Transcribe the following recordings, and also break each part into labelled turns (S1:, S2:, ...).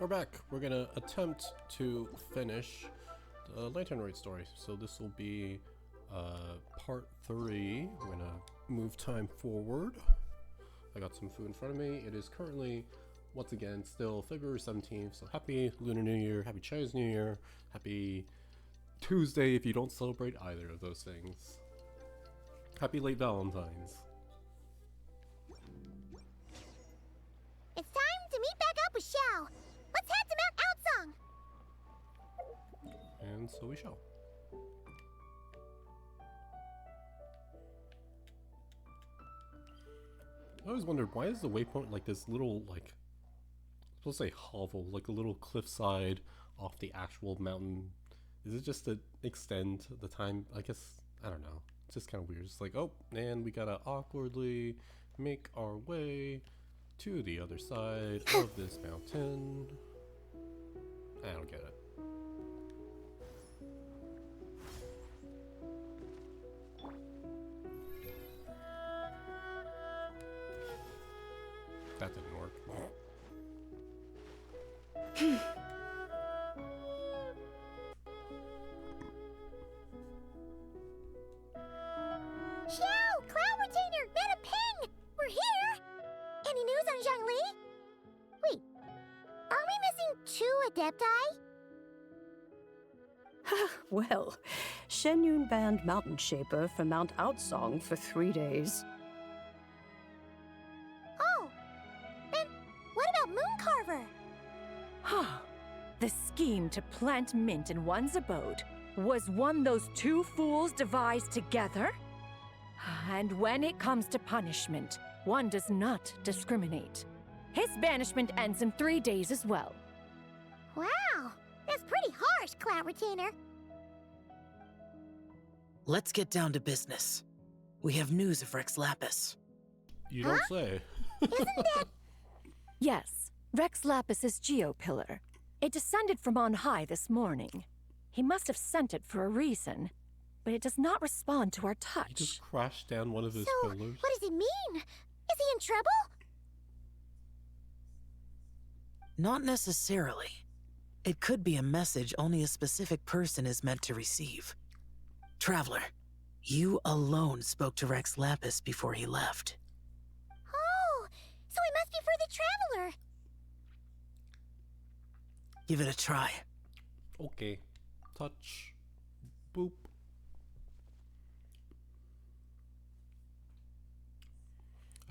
S1: We're back. We're gonna attempt to finish the Lantern Rite story. So this will be part 3. We're gonna move time forward. I got some food in front of me. It is currently, once again, still February 17th. So happy Lunar New Year, happy Chinese New Year, happy Tuesday if you don't celebrate either of those things. Happy late Valentine's.
S2: It's time to meet back up with Xiao. Let's head to Mount Outsong.
S1: And so we shall. I always wondered, why is the waypoint like this little, like, I'm supposed to say hovel, like a little cliffside off the actual mountain? Is it just to extend the time? I guess, I don't know. It's just kind of weird. It's like, oh, and we gotta awkwardly make our way to the other side of this mountain. I don't get it. That didn't work.
S2: Xiao! Cloud Retainer! Meta Ping! We're here! Any news on Zhongli? Wait, are we missing 2 Adepti?
S3: Well, Shenyun banned Mountain Shaper from Mount Outsong for 3 days.
S2: Oh, then what about Mooncarver?
S4: The scheme to plant mint in one's abode was one those 2 fools devised together? And when it comes to punishment, one does not discriminate. His banishment ends in 3 days as well.
S2: Wow, that's pretty harsh, Cloud Retainer.
S5: Let's get down to business. We have news of Rex Lapis.
S1: You don't say.
S2: Isn't that...
S4: Yes, Rex Lapis's geopillar. It descended from on high this morning. He must have sent it for a reason, but it does not respond to our
S1: He
S4: touch.
S1: just crashed down one of his
S2: So,
S1: pillars.
S2: what does it mean? Is he in trouble?
S5: Not necessarily. It could be a message only a specific person is meant to receive. Traveler, you alone spoke to Rex Lapis before he left.
S2: Oh, so it must be for the Traveler.
S5: Give it a try.
S1: Okay. Touch. Boop.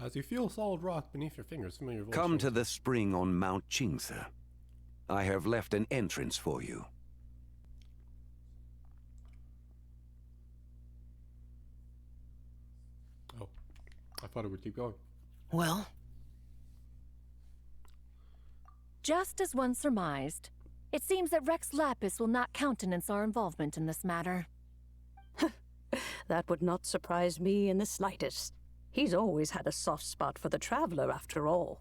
S1: As you feel solid rock beneath your fingers, familiar voice.
S6: Come to the spring on Mount Qingce. I have left an entrance for you.
S1: Oh, I thought it would keep going.
S5: Well,
S4: Just as one surmised, it seems that Rex Lapis will not countenance our involvement in this matter.
S3: That would not surprise me in the slightest. He's always had a soft spot for the Traveler, after all.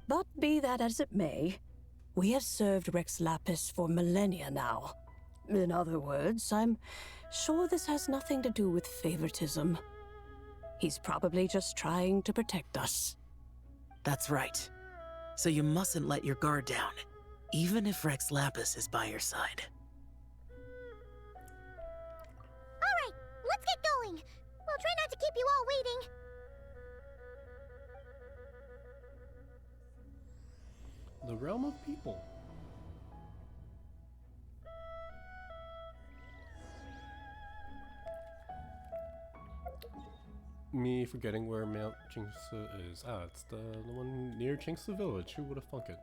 S3: But be that as it may, we have served Rex Lapis for millennia now. In other words, I'm sure this has nothing to do with favoritism. He's probably just trying to protect us.
S5: that's right. So you mustn't let your guard down, even if Rex Lapis is by your side.
S2: All right, let's get going. We'll try not to keep you all waiting.
S1: The realm of people. Me forgetting where Mount Qingce is. Ah, it's the one near Qingce Village. Who would have thunk it?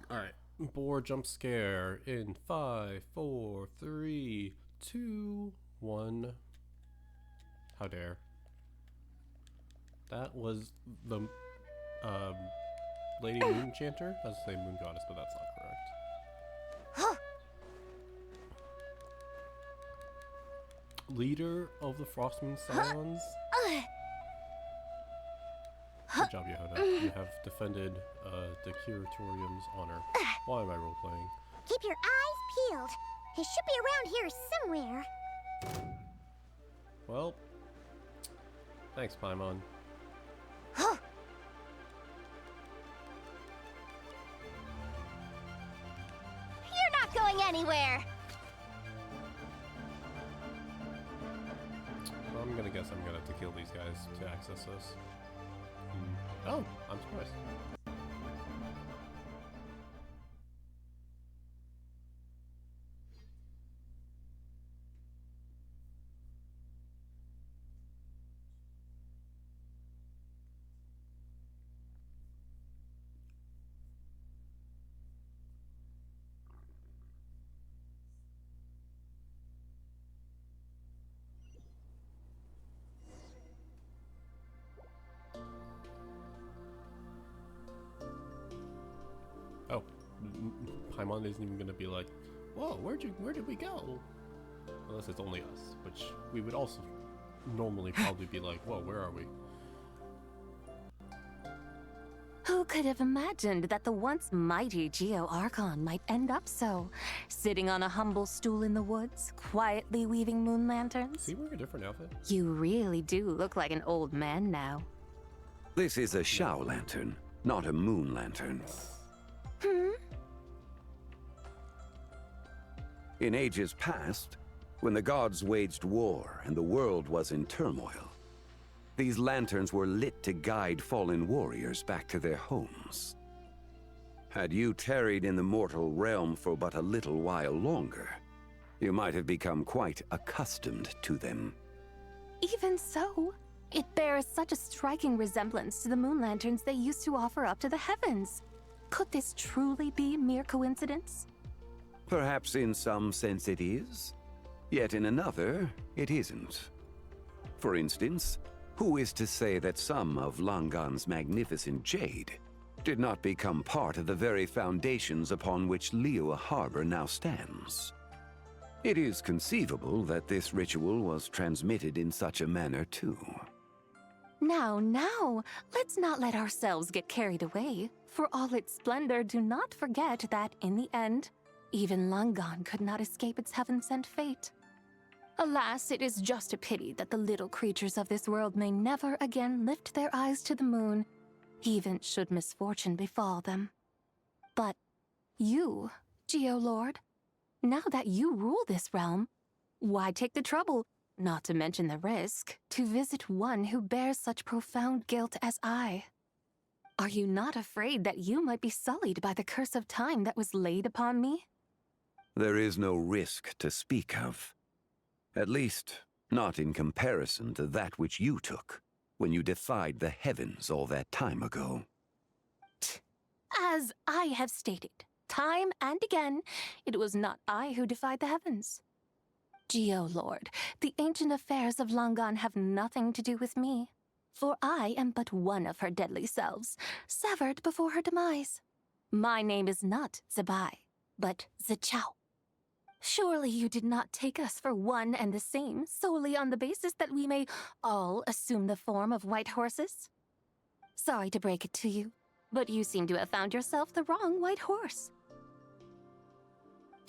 S1: Alright. Boar jump scare in 5, 4, 3, 2, 1. How dare. That was the Lady Moon Chanter? I was going to say Moon Goddess, but that's not correct. Leader of the Frostmoon Scions. Good job, Yehuda. You have defended the Curatorium's honor. Why am I role-playing?
S2: Keep your eyes peeled. He should be around here somewhere.
S1: Well, thanks, Paimon.
S2: going anywhere.
S1: I'm gonna guess I'm gonna have to kill these guys to access this. Oh, I'm surprised. Oh, Paimon isn't even gonna be like, whoa, where did we go? Unless it's only us, which we would also normally probably be like, whoa, where are we?
S7: Who could have imagined that the once mighty Geo Archon might end up so, sitting on a humble stool in the woods, quietly weaving moon lanterns?
S1: Is he wearing a different outfit?
S7: You really do look like an old man now.
S6: This is a Shao lantern, not a moon lantern. In ages past, when the gods waged war and the world was in turmoil, these lanterns were lit to guide fallen warriors back to their homes. Had you tarried in the mortal realm for but a little while longer, you might have become quite accustomed to them.
S7: Even so, it bears such a striking resemblance to the moon lanterns they used to offer up to the heavens. Could this truly be mere coincidence?
S6: Perhaps in some sense it is, yet in another, it isn't. For instance, who is to say that some of Langan's magnificent jade did not become part of the very foundations upon which Liyue Harbor now stands? It is conceivable that this ritual was transmitted in such a manner too.
S7: Now, let's not let ourselves get carried away. For all its splendor, do not forget that, in the end, even Langan could not escape its heaven-sent fate. Alas, it is just a pity that the little creatures of this world may never again lift their eyes to the moon, even should misfortune befall them. But you, Geo-Lord, now that you rule this realm, why take the trouble, not to mention the risk, to visit one who bears such profound guilt as I? Are you not afraid that you might be sullied by the curse of time that was laid upon me?
S6: There is no risk to speak of. At least, not in comparison to that which you took when you defied the heavens all that time ago.
S7: As I have stated, time and again, it was not I who defied the heavens. Geo-Lord, the ancient affairs of Langan have nothing to do with me, for I am but one of her deadly selves, severed before her demise. My name is not Zebai, but Zichao. Surely you did not take us for one and the same solely on the basis that we may all assume the form of white horses? Sorry to break it to you, but you seem to have found yourself the wrong white horse.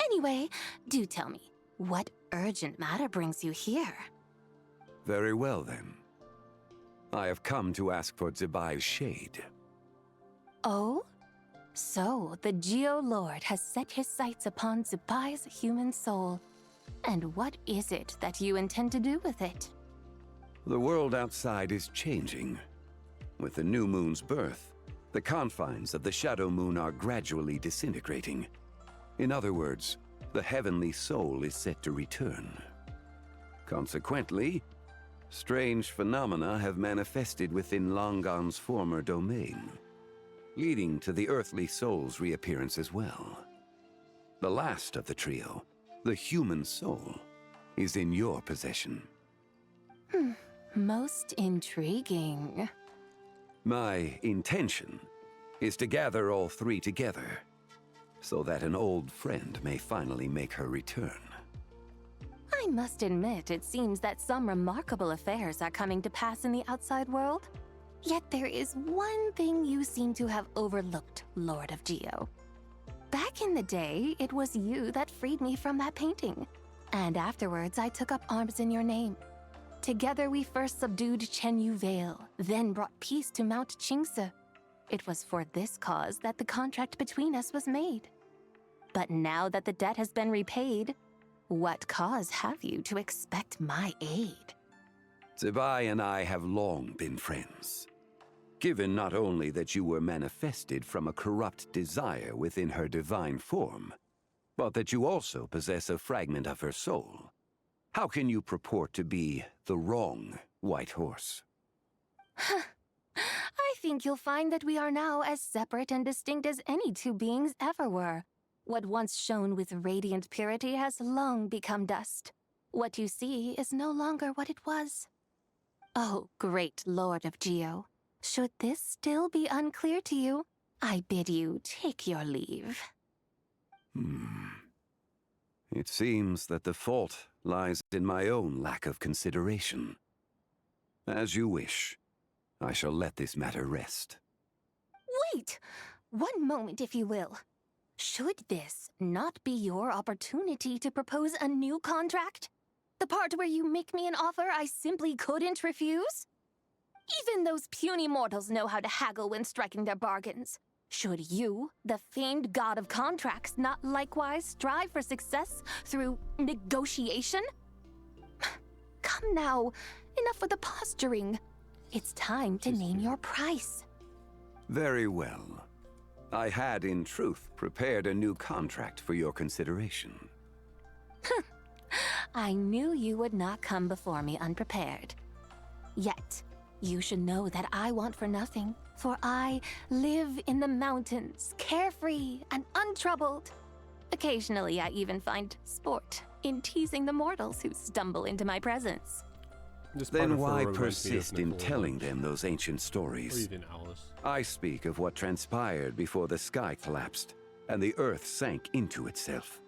S7: Anyway, do tell me, what urgent matter brings you here?
S6: Very well then. I have come to ask for Zebai's shade.
S7: Oh? So, the Geo-Lord has set his sights upon Zebai's human soul. And what is it that you intend to do with it?
S6: The world outside is changing. With the new moon's birth, the confines of the Shadow Moon are gradually disintegrating. In other words, the heavenly soul is set to return. Consequently, strange phenomena have manifested within Langan's former domain, leading to the earthly soul's reappearance as well. The last of the trio, the human soul, is in your possession.
S7: Most intriguing.
S6: My intention is to gather all three together, so that an old friend may finally make her return.
S7: I must admit, it seems that some remarkable affairs are coming to pass in the outside world. Yet there is one thing you seem to have overlooked, Lord of Geo. Back in the day, it was you that freed me from that painting. And afterwards, I took up arms in your name. Together we first subdued Chenyu Vale, then brought peace to Mount Qingse. It was for this cause that the contract between us was made. But now that the debt has been repaid, what cause have you to expect my aid?
S6: Zibai and I have long been friends. Given not only that you were manifested from a corrupt desire within her divine form, but that you also possess a fragment of her soul, how can you purport to be the wrong White Horse?
S7: I think you'll find that we are now as separate and distinct as any two beings ever were. What once shone with radiant purity has long become dust. What you see is no longer what it was. Oh, great Lord of Geo, should this still be unclear to you, I bid you take your leave.
S6: It seems that the fault lies in my own lack of consideration. As you wish. I shall let this matter rest.
S7: Wait! One moment, if you will. Should this not be your opportunity to propose a new contract? The part where you make me an offer I simply couldn't refuse? Even those puny mortals know how to haggle when striking their bargains. Should you, the famed god of contracts, not likewise strive for success through negotiation? Come now, enough with the posturing. It's time to name your price.
S6: Very well. I had, in truth, prepared a new contract for your consideration.
S7: I knew you would not come before me unprepared. Yet, you should know that I want for nothing, for I live in the mountains, carefree and untroubled. Occasionally, I even find sport in teasing the mortals who stumble into my presence.
S6: Then why persist in telling them those ancient
S1: Or
S6: stories?
S1: even Alice.
S6: I speak of what transpired before the sky collapsed and the earth sank into itself.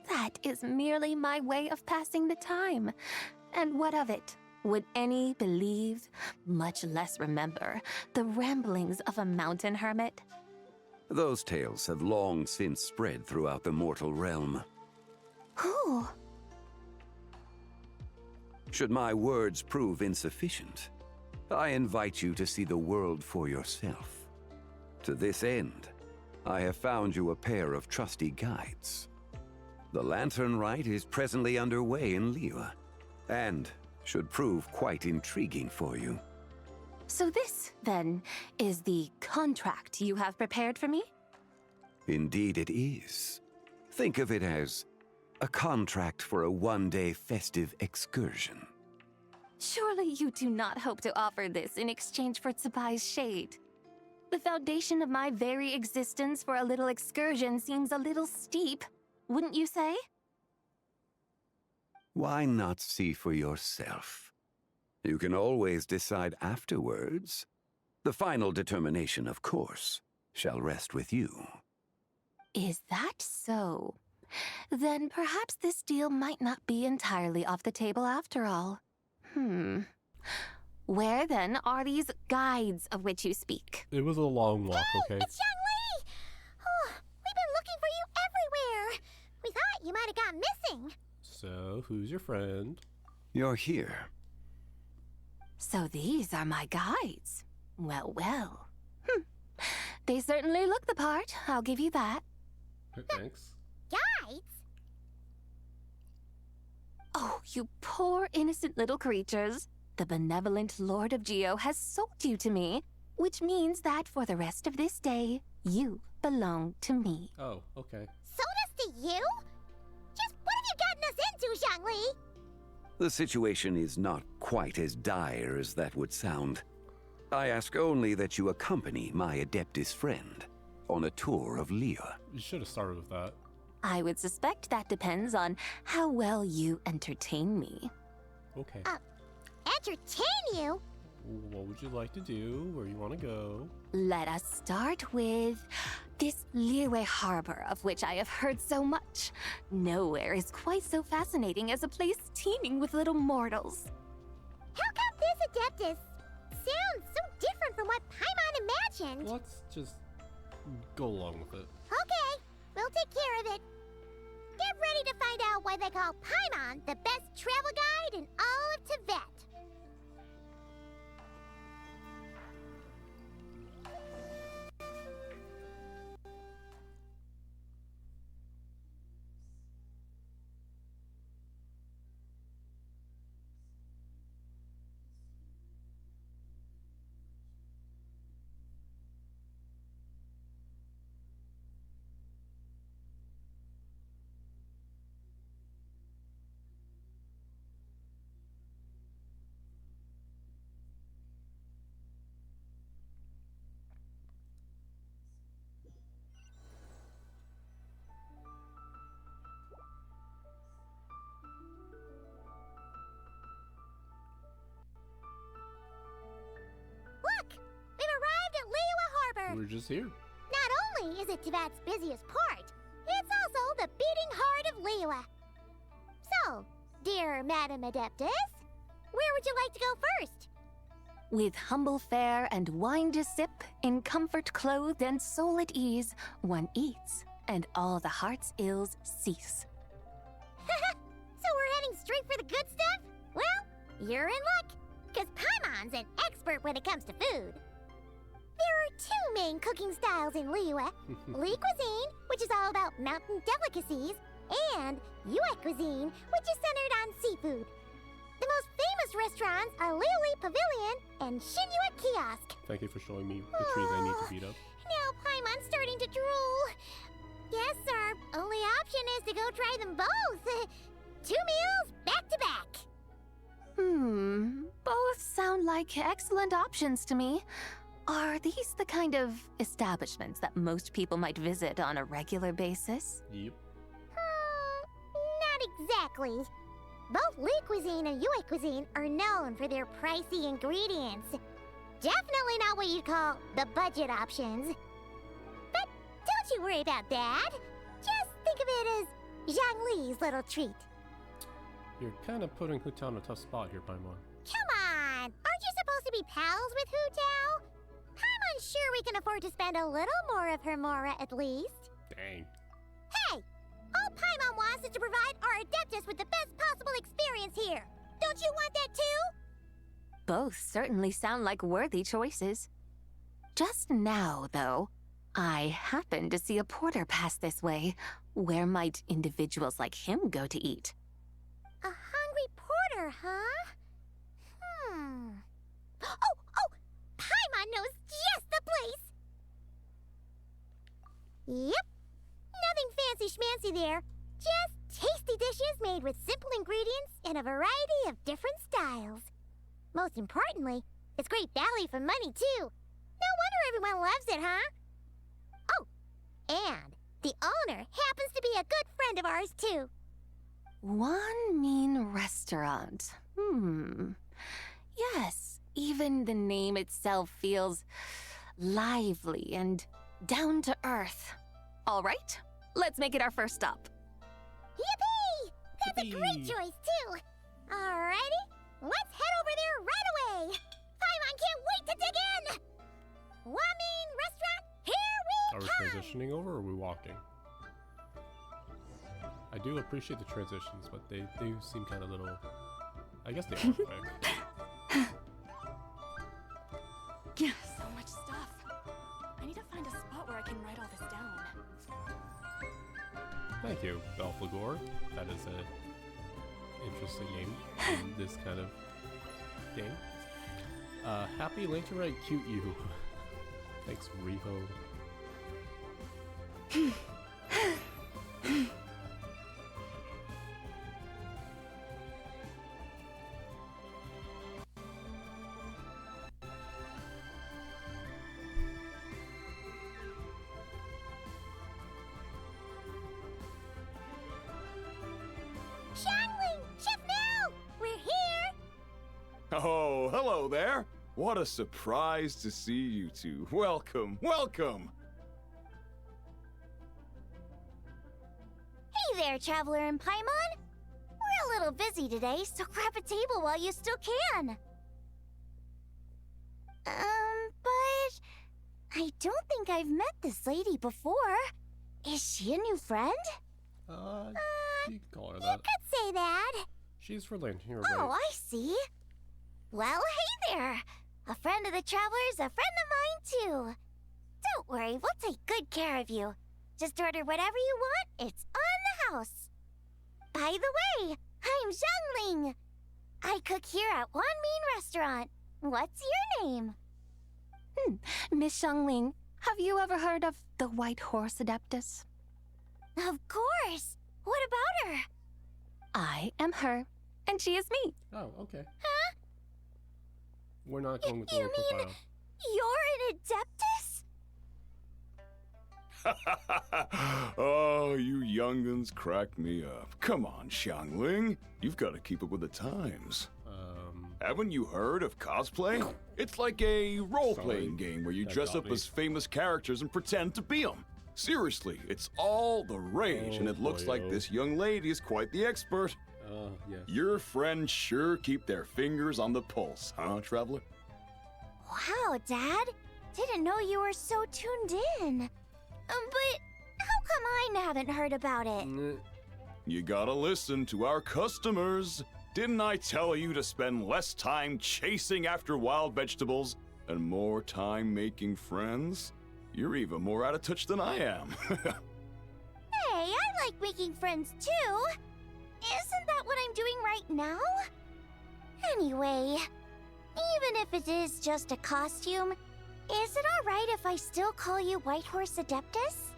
S7: That is merely my way of passing the time. And what of it? Would any believe, much less remember, the ramblings of a mountain hermit?
S6: Those tales have long since spread throughout the mortal realm.
S7: Who?
S6: Should my words prove insufficient, I invite you to see the world for yourself. To this end, I have found you a pair of trusty guides. The Lantern Rite is presently underway in Liyue, and should prove quite intriguing for you.
S7: So this, then, is the contract you have prepared for me?
S6: Indeed it is. Think of it as a contract for a one-day festive excursion.
S7: Surely you do not hope to offer this in exchange for Tsubai's shade. The foundation of my very existence for a little excursion seems a little steep, wouldn't you say?
S6: Why not see for yourself? You can always decide afterwards. The final determination, of course, shall rest with you.
S7: Is that so? Then perhaps this deal might not be entirely off the table after all. Where then are these guides of which you speak?
S1: It was a long walk,
S2: Hey,
S1: okay?
S2: it's Xiangli! Oh, we've been looking for you everywhere. We thought you might have gone missing.
S1: So, who's your friend?
S6: You're here.
S7: So these are my guides. Well, well. They certainly look the part, I'll give you that.
S1: Thanks.
S2: Guides?
S7: Oh, you poor innocent little creatures. The benevolent Lord of Geo has sold you to me, which means that for the rest of this day, you belong to me.
S1: Oh, okay.
S2: Sold us to you? Just what have you gotten us into, Xiangli?
S6: The situation is not quite as dire as that would sound. I ask only that you accompany my Adeptus friend on a tour of Liyue.
S1: You should have started with that.
S7: I would suspect that depends on how well you entertain me.
S1: Okay.
S2: Entertain you?
S1: What would you like to do? Where you want to go?
S7: Let us start with this Liyue harbor of which I have heard so much. Nowhere is quite so fascinating as a place teeming with little mortals.
S2: How come this Adeptus sounds so different from what Paimon imagined?
S1: Let's just go along with it.
S2: Okay, we'll take care of it. Get ready to find out why they call Paimon the best travel guide in all of Tibet.
S1: We're just here.
S2: Not only is it Teyvat's busiest port, it's also the beating heart of Liyue. So, dear Madam Adeptus, where would you like to go first?
S7: With humble fare and wine to sip, in comfort clothed and soul at ease, one eats, and all the heart's ills cease.
S2: So we're heading straight for the good stuff? Well, you're in luck, because Paimon's an expert when it comes to food. There are two main cooking styles in Liyue. Li cuisine, which is all about mountain delicacies, and Yue cuisine, which is centered on seafood. The most famous restaurants are Liuli Pavilion and Shinyue Kiosk.
S1: Thank you for showing me the trees I need to beat up.
S2: Now Paimon's starting to drool. Yes, our only option is to go try them both. 2 meals back to back.
S7: Both sound like excellent options to me. Are these the kind of establishments that most people might visit on a regular basis?
S1: Yep.
S2: Not exactly. Both Li cuisine and Yue cuisine are known for their pricey ingredients. Definitely not what you'd call the budget options. But don't you worry about that. Just think of it as Zhang Li's little treat.
S1: You're kind of putting Hu Tao in a tough spot here, Paimon.
S2: Come on! Aren't you supposed to be pals with Hu Tao? I'm sure we can afford to spend a little more of her mora at least.
S1: Dang.
S2: Hey! All Paimon wants is to provide our Adeptus with the best possible experience here. Don't you want that too?
S7: Both certainly sound like worthy choices. Just now, though, I happened to see a porter pass this way. Where might individuals like him go to eat?
S2: A hungry porter, huh? Oh! Paimon knows just the place! Yep. Nothing fancy schmancy there. Just tasty dishes made with simple ingredients in a variety of different styles. Most importantly, it's great value for money, too. No wonder everyone loves it, huh? Oh, and the owner happens to be a good friend of ours, too.
S7: One mean restaurant. Yes, even the name itself feels lively and down to earth. All right, let's make it our first stop.
S2: Yippee! That's a great
S1: Yippee.
S2: choice, too. Alrighty, let's head over there right away. Paimon can't wait to dig in. Wamin Restaurant, here
S1: Are
S2: we
S1: we
S2: come.
S1: transitioning over or are we walking? I do appreciate the transitions, but they seem kind of little... I guess they are quick.
S8: Yeah, so much stuff. I need to find a spot where I can write all this down.
S1: Thank you, Belphegor. That is an interesting name in this kind of game. Happy Link to Write Cute You. Thanks, Riho.
S2: Xiangling, Chef now! We're here!
S9: Oh, hello there. What a surprise to see you two. Welcome, welcome.
S2: Hey there, Traveler and Paimon. We're a little busy today, so grab a table while you still can. But I don't think I've met this lady before. Is she a new friend?
S1: You can call her
S2: You
S1: that.
S2: could say that.
S1: She's for Link. You're
S2: Oh,
S1: right.
S2: I see. Well, hey there. A friend of the Traveler's a friend of mine, too. Don't worry, we'll take good care of you. Just order whatever you want, it's on the house. By the way, I'm Zhangling. I cook here at Wan Mean Restaurant. What's your name?
S7: Miss Xiangling, have you ever heard of the White Horse Adeptus?
S2: Of course. What about her?
S7: I am her, and she is me.
S1: Oh, okay.
S2: Huh?
S1: We're not going with the
S2: You
S1: Link
S2: mean
S1: profile.
S2: you're an Adeptus?
S9: Oh, you young'uns crack me up. Come on, Xiangling. You've got to keep up with the times. Haven't you heard of cosplay? It's like a role-playing game where you
S1: That
S9: dress
S1: got
S9: up
S1: me.
S9: as famous characters and pretend to be them. Seriously, it's all the rage, and it looks like this young lady is quite the expert.
S1: Yes.
S9: Your friends sure keep their fingers on the pulse, huh, Traveler?
S2: Wow, Dad. Didn't know you were so tuned in. But how come I haven't heard about it?
S9: You gotta listen to our customers. Didn't I tell you to spend less time chasing after wild vegetables and more time making friends? You're even more out of touch than I am.
S2: Hey, I like making friends too. Isn't that what I'm doing right now? Anyway, even if it is just a costume, is it alright if I still call you Whitehorse Adeptus?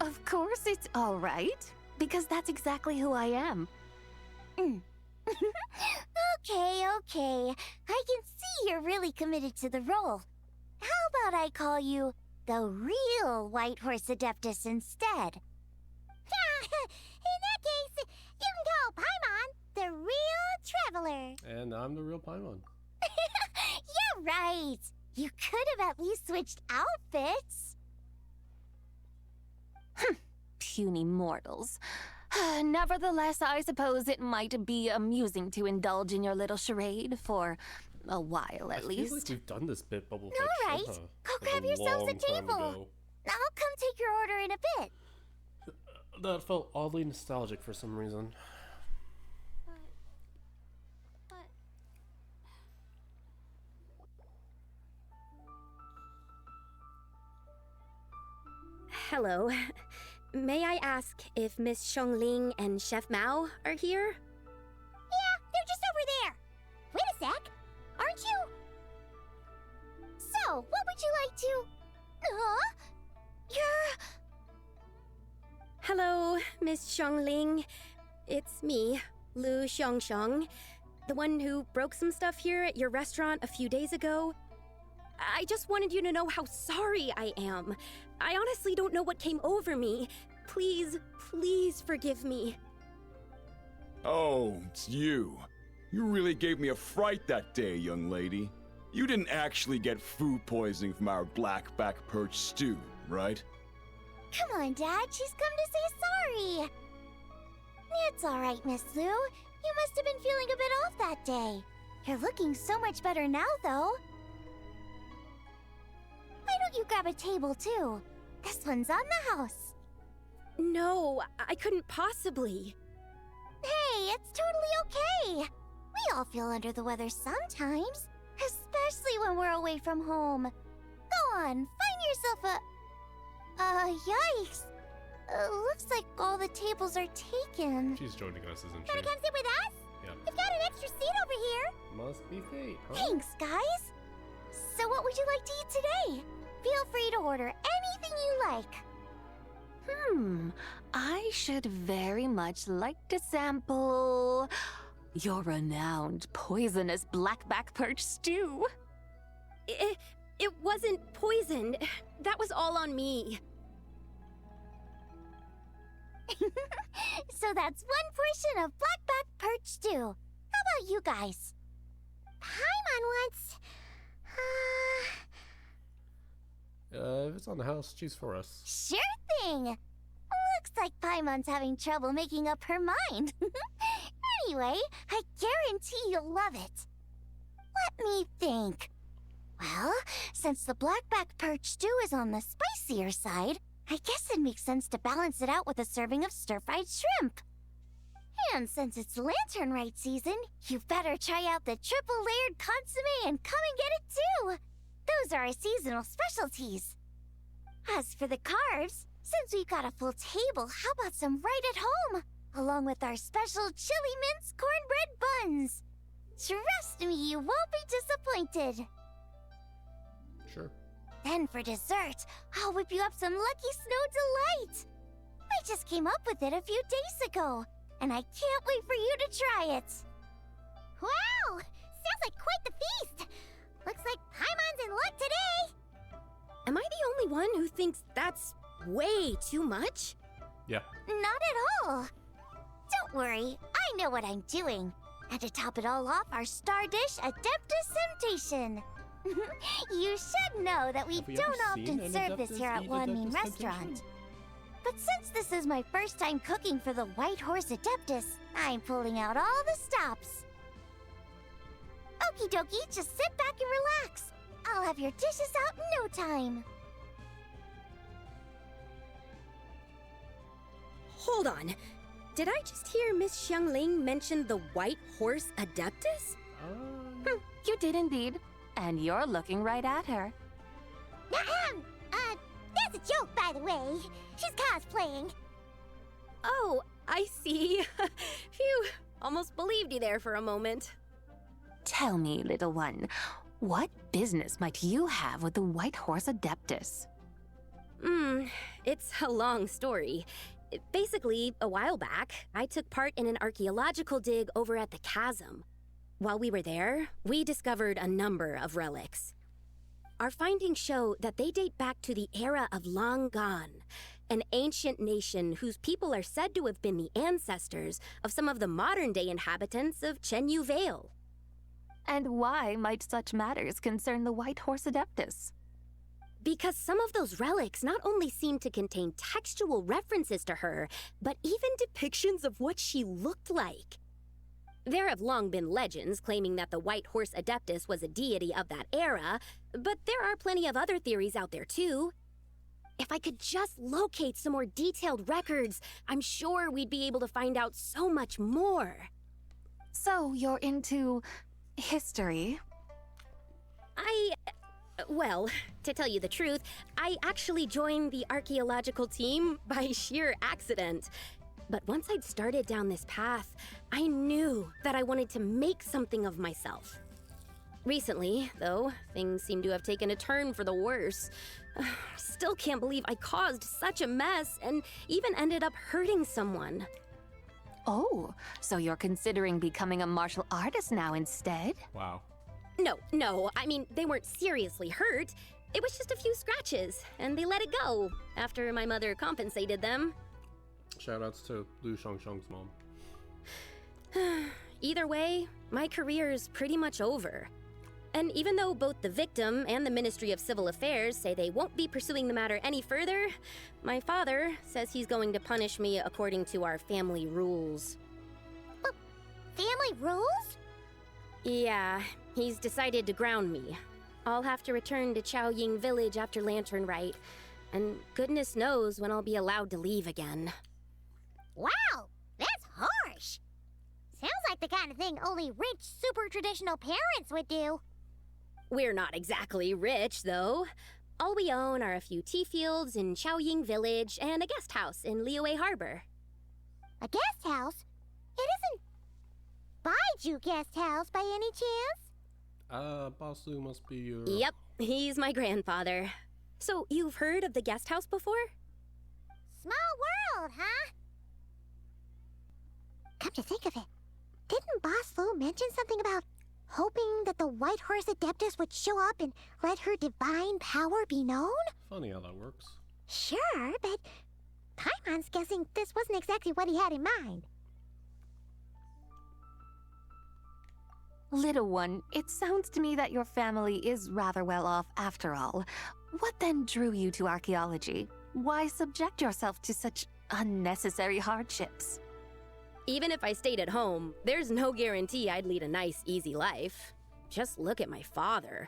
S7: Of course it's all right, because that's exactly who I am.
S2: Okay. I can see you're really committed to the role. How about I call you the real Whitehorse Adeptus instead? In that case, you can call Paimon the real traveler.
S1: And I'm the real Paimon.
S2: You're right. You could have at least switched outfits.
S7: Puny mortals. Nevertheless, I suppose it might be amusing to indulge in your little charade for a while, at
S1: I
S7: least.
S1: feel like we've done this bit, Bubble
S2: All right. Go grab yourselves a table. I'll come take your order in a bit.
S1: That felt oddly nostalgic for some reason.
S10: Hello. May I ask if Miss Xiongling and Chef Mao are here?
S2: Yeah, they're just over there. Wait a sec. Aren't you? So, what would you like to... You're...
S10: Hello, Miss Xiongling. It's me, Lu Xiongxiong, the one who broke some stuff here at your restaurant a few days ago. I just wanted you to know how sorry I am. I honestly don't know what came over me. Please forgive me.
S9: Oh, it's you. You really gave me a fright that day, young lady. You didn't actually get food poisoning from our blackback perch stew, right?
S2: Come on, Dad. She's come to say sorry. It's all right, Miss Lu. You must have been feeling a bit off that day. You're looking so much better now, though. Why don't you grab a table, too? This one's on the house.
S10: No, I couldn't possibly.
S2: Hey, it's totally okay. We all feel under the weather sometimes, especially when we're away from home. Go on, find yourself yikes. Looks like all the tables are taken.
S1: She's joining us, isn't she?
S2: Wanna come sit with us?
S1: Yeah.
S2: We've got an extra seat over here.
S1: Must be fate, huh?
S2: Thanks, guys. So what would you like to eat today? Feel free to order anything you like.
S7: I should very much like to sample your renowned poisonous blackback perch stew.
S10: It wasn't poisoned. That was all on me.
S2: So that's one portion of blackback perch stew. How about you guys? Paimon wants...
S1: If it's on the house, choose for us.
S2: Sure thing. Looks like Paimon's having trouble making up her mind. Anyway, I guarantee you'll love it. Let me think. Well, since the blackback perch stew is on the spicier side, I guess it makes sense to balance it out with a serving of stir-fried shrimp. And since it's Lantern Rite season, you better try out the triple-layered consommé and come and get it too. Those are our seasonal specialties. As for the carbs, since we've got a full table, how about some right at home? Along with our special chili mince cornbread buns. Trust me, you won't be disappointed.
S1: Sure.
S2: Then for dessert, I'll whip you up some Lucky Snow Delight. I just came up with it a few days ago, and I can't wait for you to try it. Wow! Sounds like quite the feast. Looks like Paimon's in luck today.
S10: Am I the only one who thinks that's way too much?
S1: Yeah.
S2: Not at all. Don't worry, I know what I'm doing. And to top it all off, our star dish, Adeptus Temptation. You should know that we
S1: Have we
S2: don't
S1: ever seen
S2: often
S1: an
S2: serve this
S1: Adeptus
S2: here at
S1: eat
S2: One Mean
S1: Adeptus
S2: Restaurant.
S1: Temptation?
S2: But since this is my first time cooking for the White Horse Adeptus, I'm pulling out all the stops. Okie dokie, just sit back and relax. I'll have your dishes out in no time.
S10: Hold on. Did I just hear Miss Xiangling mention the White Horse Adeptus?
S7: You did indeed. And you're looking right at her.
S2: That's a joke, by the way. She's cosplaying.
S10: Oh, I see. Phew, almost believed you there for a moment.
S7: Tell me, little one, what business might you have with the White Horse Adeptus?
S10: It's a long story. Basically, a while back, I took part in an archaeological dig over at the chasm. While we were there, we discovered a number of relics. Our findings show that they date back to the era of Long Gone, an ancient nation whose people are said to have been the ancestors of some of the modern-day inhabitants of Chenyu Vale.
S7: And why might such matters concern the White Horse Adeptus?
S10: Because some of those relics not only seem to contain textual references to her, but even depictions of what she looked like. There have long been legends claiming that the White Horse Adeptus was a deity of that era, but there are plenty of other theories out there too. If I could just locate some more detailed records, I'm sure we'd be able to find out so much more.
S7: So you're into history?
S10: Well, to tell you the truth, I actually joined the archaeological team by sheer accident. But once I'd started down this path, I knew that I wanted to make something of myself. Recently, though, things seem to have taken a turn for the worse. Still can't believe I caused such a mess and even ended up hurting someone.
S7: Oh, so you're considering becoming a martial artist now instead?
S1: Wow.
S10: No, I mean, they weren't seriously hurt. It was just a few scratches, and they let it go after my mother compensated them.
S1: Shoutouts to Lu Shangshang's mom.
S10: Either way, my career's pretty much over. And even though both the victim and the Ministry of Civil Affairs say they won't be pursuing the matter any further, my father says he's going to punish me according to our family rules.
S2: Family rules?
S10: Yeah, he's decided to ground me. I'll have to return to Chaoying Village after Lantern Rite, and goodness knows when I'll be allowed to leave again.
S2: Wow, that's harsh. Sounds like the kind of thing only rich, super traditional parents would do.
S10: We're not exactly rich, though. All we own are a few tea fields in Chaoying Village and a guest house in Liyue Harbor.
S2: A guest house? It isn't Baiju Guest House by any chance?
S1: Boss Lu must be your...
S10: Yep, he's my grandfather. So, you've heard of the guest house before?
S2: Small world, huh? Come to think of it, didn't Boss Lu mention something about hoping that the White Horse Adeptus would show up and let her divine power be known?
S1: Funny how that works.
S2: Sure, but Paimon's guessing this wasn't exactly what he had in mind.
S7: Little one, it sounds to me that your family is rather well off after all. What then drew you to archaeology? Why subject yourself to such unnecessary hardships?
S10: Even if I stayed at home, there's no guarantee I'd lead a nice, easy life. Just look at my father.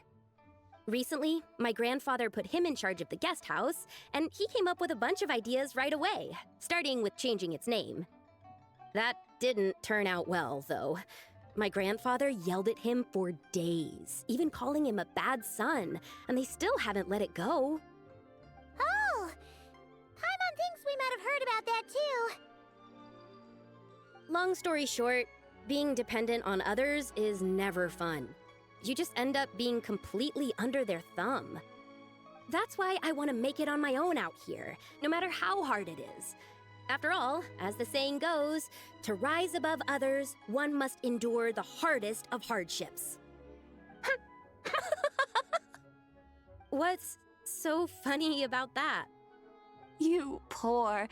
S10: Recently, my grandfather put him in charge of the guest house, and he came up with a bunch of ideas right away, starting with changing its name. That didn't turn out well, though. My grandfather yelled at him for days, even calling him a bad son, and they still haven't let it go.
S2: Oh, Paimon thinks we might have heard about that too.
S10: Long story short, being dependent on others is never fun. You just end up being completely under their thumb. That's why I want to make it on my own out here, no matter how hard it is. After all, as the saying goes, to rise above others, one must endure the hardest of hardships. What's so funny about that?
S7: You poor,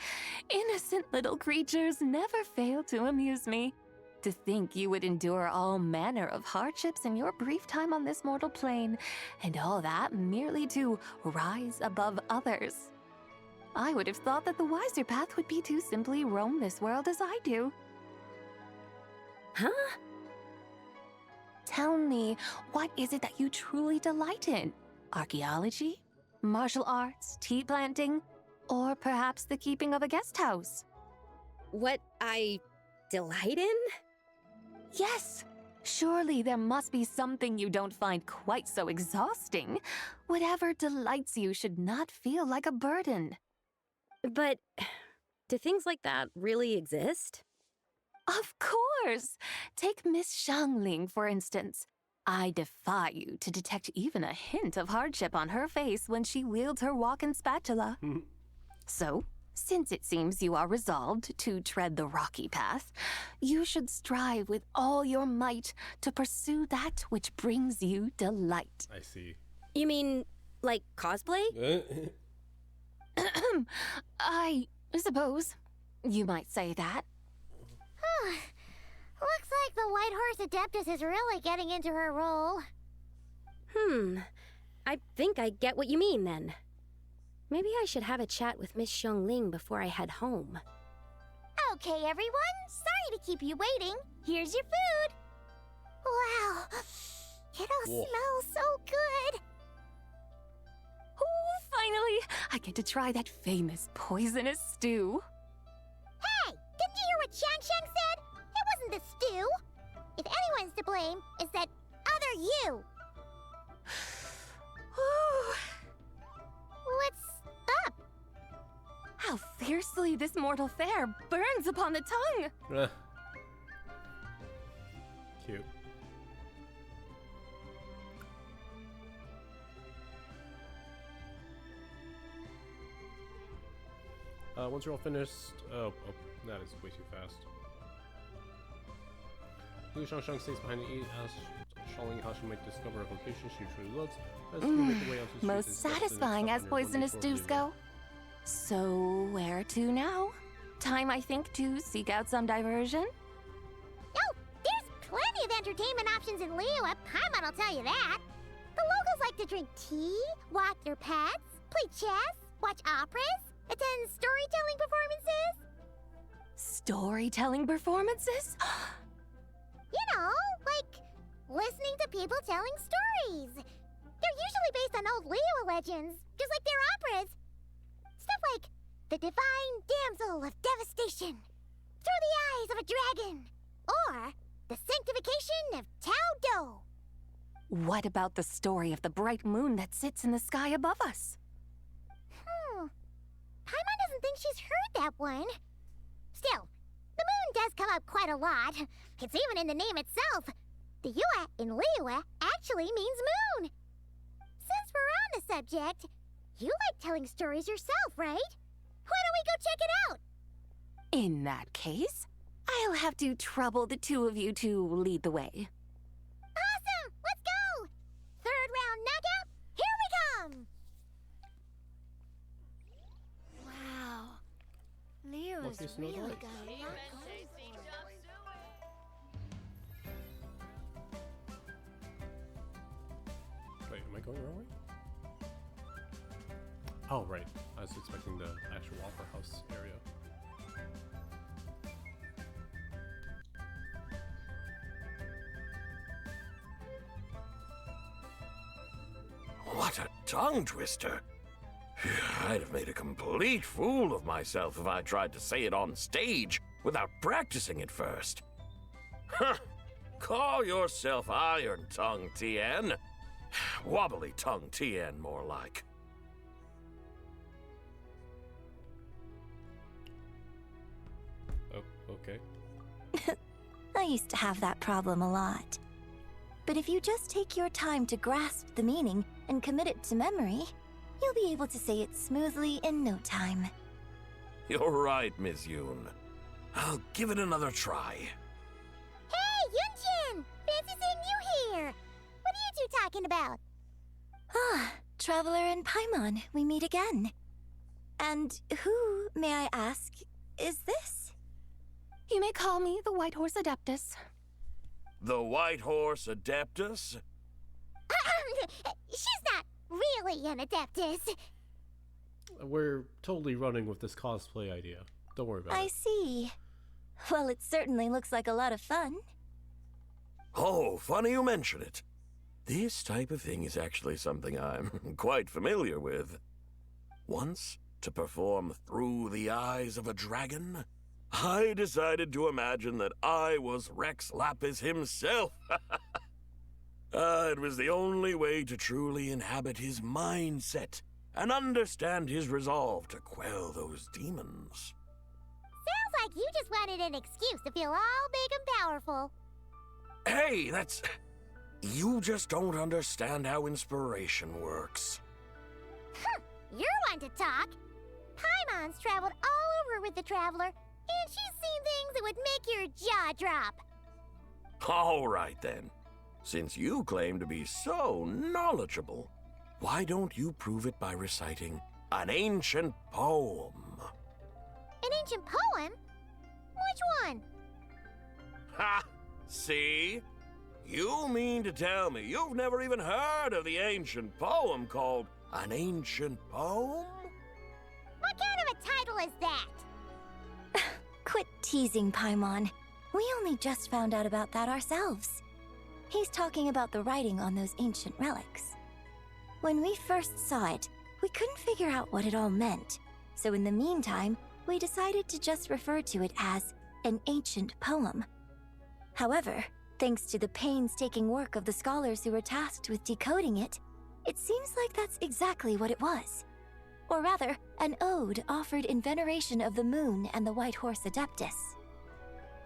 S7: innocent little creatures never fail to amuse me. To think you would endure all manner of hardships in your brief time on this mortal plane, and all that merely to rise above others. I would have thought that the wiser path would be to simply roam this world as I do.
S10: Huh?
S7: Tell me, what is it that you truly delight in? Archaeology? Martial arts? Tea planting? Or perhaps the keeping of a guest house?
S10: What I delight in?
S7: Yes! Surely there must be something you don't find quite so exhausting. Whatever delights you should not feel like a burden.
S10: But do things like that really exist?
S7: Of course! Take Miss Xiangling, for instance. I defy you to detect even a hint of hardship on her face when she wields her walking spatula. So, since it seems you are resolved to tread the rocky path, you should strive with all your might to pursue that which brings you delight.
S1: I see.
S10: You mean, like cosplay?
S7: I suppose you might say that.
S2: Looks like the White Horse Adeptus is really getting into her role.
S10: I think I get what you mean then. Maybe I should have a chat with Miss Xiangling before I head home.
S2: Okay, everyone. Sorry to keep you waiting. Here's your food. Wow. It all
S1: Whoa.
S2: smells so good.
S7: Oh, finally! I get to try that famous poisonous stew.
S2: Hey, didn't you hear what Shang Shang said? It wasn't the stew. If anyone's to blame, it's that other you. What's up?
S7: How fiercely this mortal fare burns upon the tongue!
S1: Cute. Once you're all finished, that is way too fast. Liu Shangshang stays behind and asks Xiangling how she might discover a vocation she truly loves. As we make the way out to the streets and
S7: Most
S1: steps in
S7: satisfying
S1: its
S7: as
S1: up under
S7: poisonous
S1: one day
S7: stews go. So, where to now? Time, I think, to seek out some diversion?
S2: Oh, there's plenty of entertainment options in Liyue. Paimon will tell you that. The locals like to drink tea, walk their pets, play chess, watch operas, attend storytelling performances.
S7: Storytelling performances?
S2: You know, like listening to people telling stories. They're usually based on old Liyue legends, just like their operas. Stuff like The Divine Damsel of Devastation, Through the Eyes of a Dragon, or The Sanctification of Tao Do.
S7: What about the story of the bright moon that sits in the sky above us?
S2: Paimon doesn't think she's heard that one. Still, the moon does come up quite a lot. It's even in the name itself. The Yue in Liyue actually means moon. Since we're on the subject, you like telling stories yourself, right? Why don't we go check it out?
S7: In that case, I'll have to trouble the two of you to lead the way.
S2: Awesome! Let's go! Third round knockout, here we come!
S8: Wow. Leo
S1: What's
S8: is
S1: this note
S8: really
S1: like?
S8: got a lot going for her.
S1: Wait, am I going the wrong way? Oh, right. I was expecting the actual Opera House area.
S11: What a tongue twister! I'd have made a complete fool of myself if I tried to say it on stage without practicing it first. Huh! Call yourself Iron Tongue, Tien. Wobbly Tongue, Tien, more like.
S1: Oh, okay.
S12: I used to have that problem a lot. But if you just take your time to grasp the meaning and commit it to memory, you'll be able to say it smoothly in no time.
S11: You're right, Miss Yoon. I'll give it another try.
S2: Hey, Yunjin! Fancy seeing you here! What are you two talking about?
S12: Ah, Traveler and Paimon, we meet again. And who, may I ask, is this?
S7: You may call me the White Horse Adeptus.
S11: The White Horse Adeptus?
S2: She's not really an Adeptus.
S1: We're totally running with this cosplay idea. Don't worry about
S12: I
S1: it.
S12: see. Well, it certainly looks like a lot of fun.
S11: Oh, funny you mention it. This type of thing is actually something I'm quite familiar with. Once, to perform Through the Eyes of a Dragon, I decided to imagine that I was Rex Lapis himself. It was the only way to truly inhabit his mindset and understand his resolve to quell those demons.
S2: Sounds like you just wanted an excuse to feel all big and powerful.
S11: Hey, that's... You just don't understand how inspiration works.
S2: You're one to talk. Paimon's traveled all over with the Traveler, and she's seen things that would make your jaw drop.
S11: All right, then. Since you claim to be so knowledgeable, why don't you prove it by reciting an ancient poem?
S2: An ancient poem? Which one?
S11: Ha! See? You mean to tell me you've never even heard of the ancient poem called An Ancient Poem?
S2: What kind of a title is that?
S12: Quit teasing, Paimon. We only just found out about that ourselves. He's talking about the writing on those ancient relics. When we first saw it, we couldn't figure out what it all meant. So in the meantime, we decided to just refer to it as an ancient poem. However, thanks to the painstaking work of the scholars who were tasked with decoding it, it seems like that's exactly what it was. Or rather, an ode offered in veneration of the moon and the White Horse Adeptus.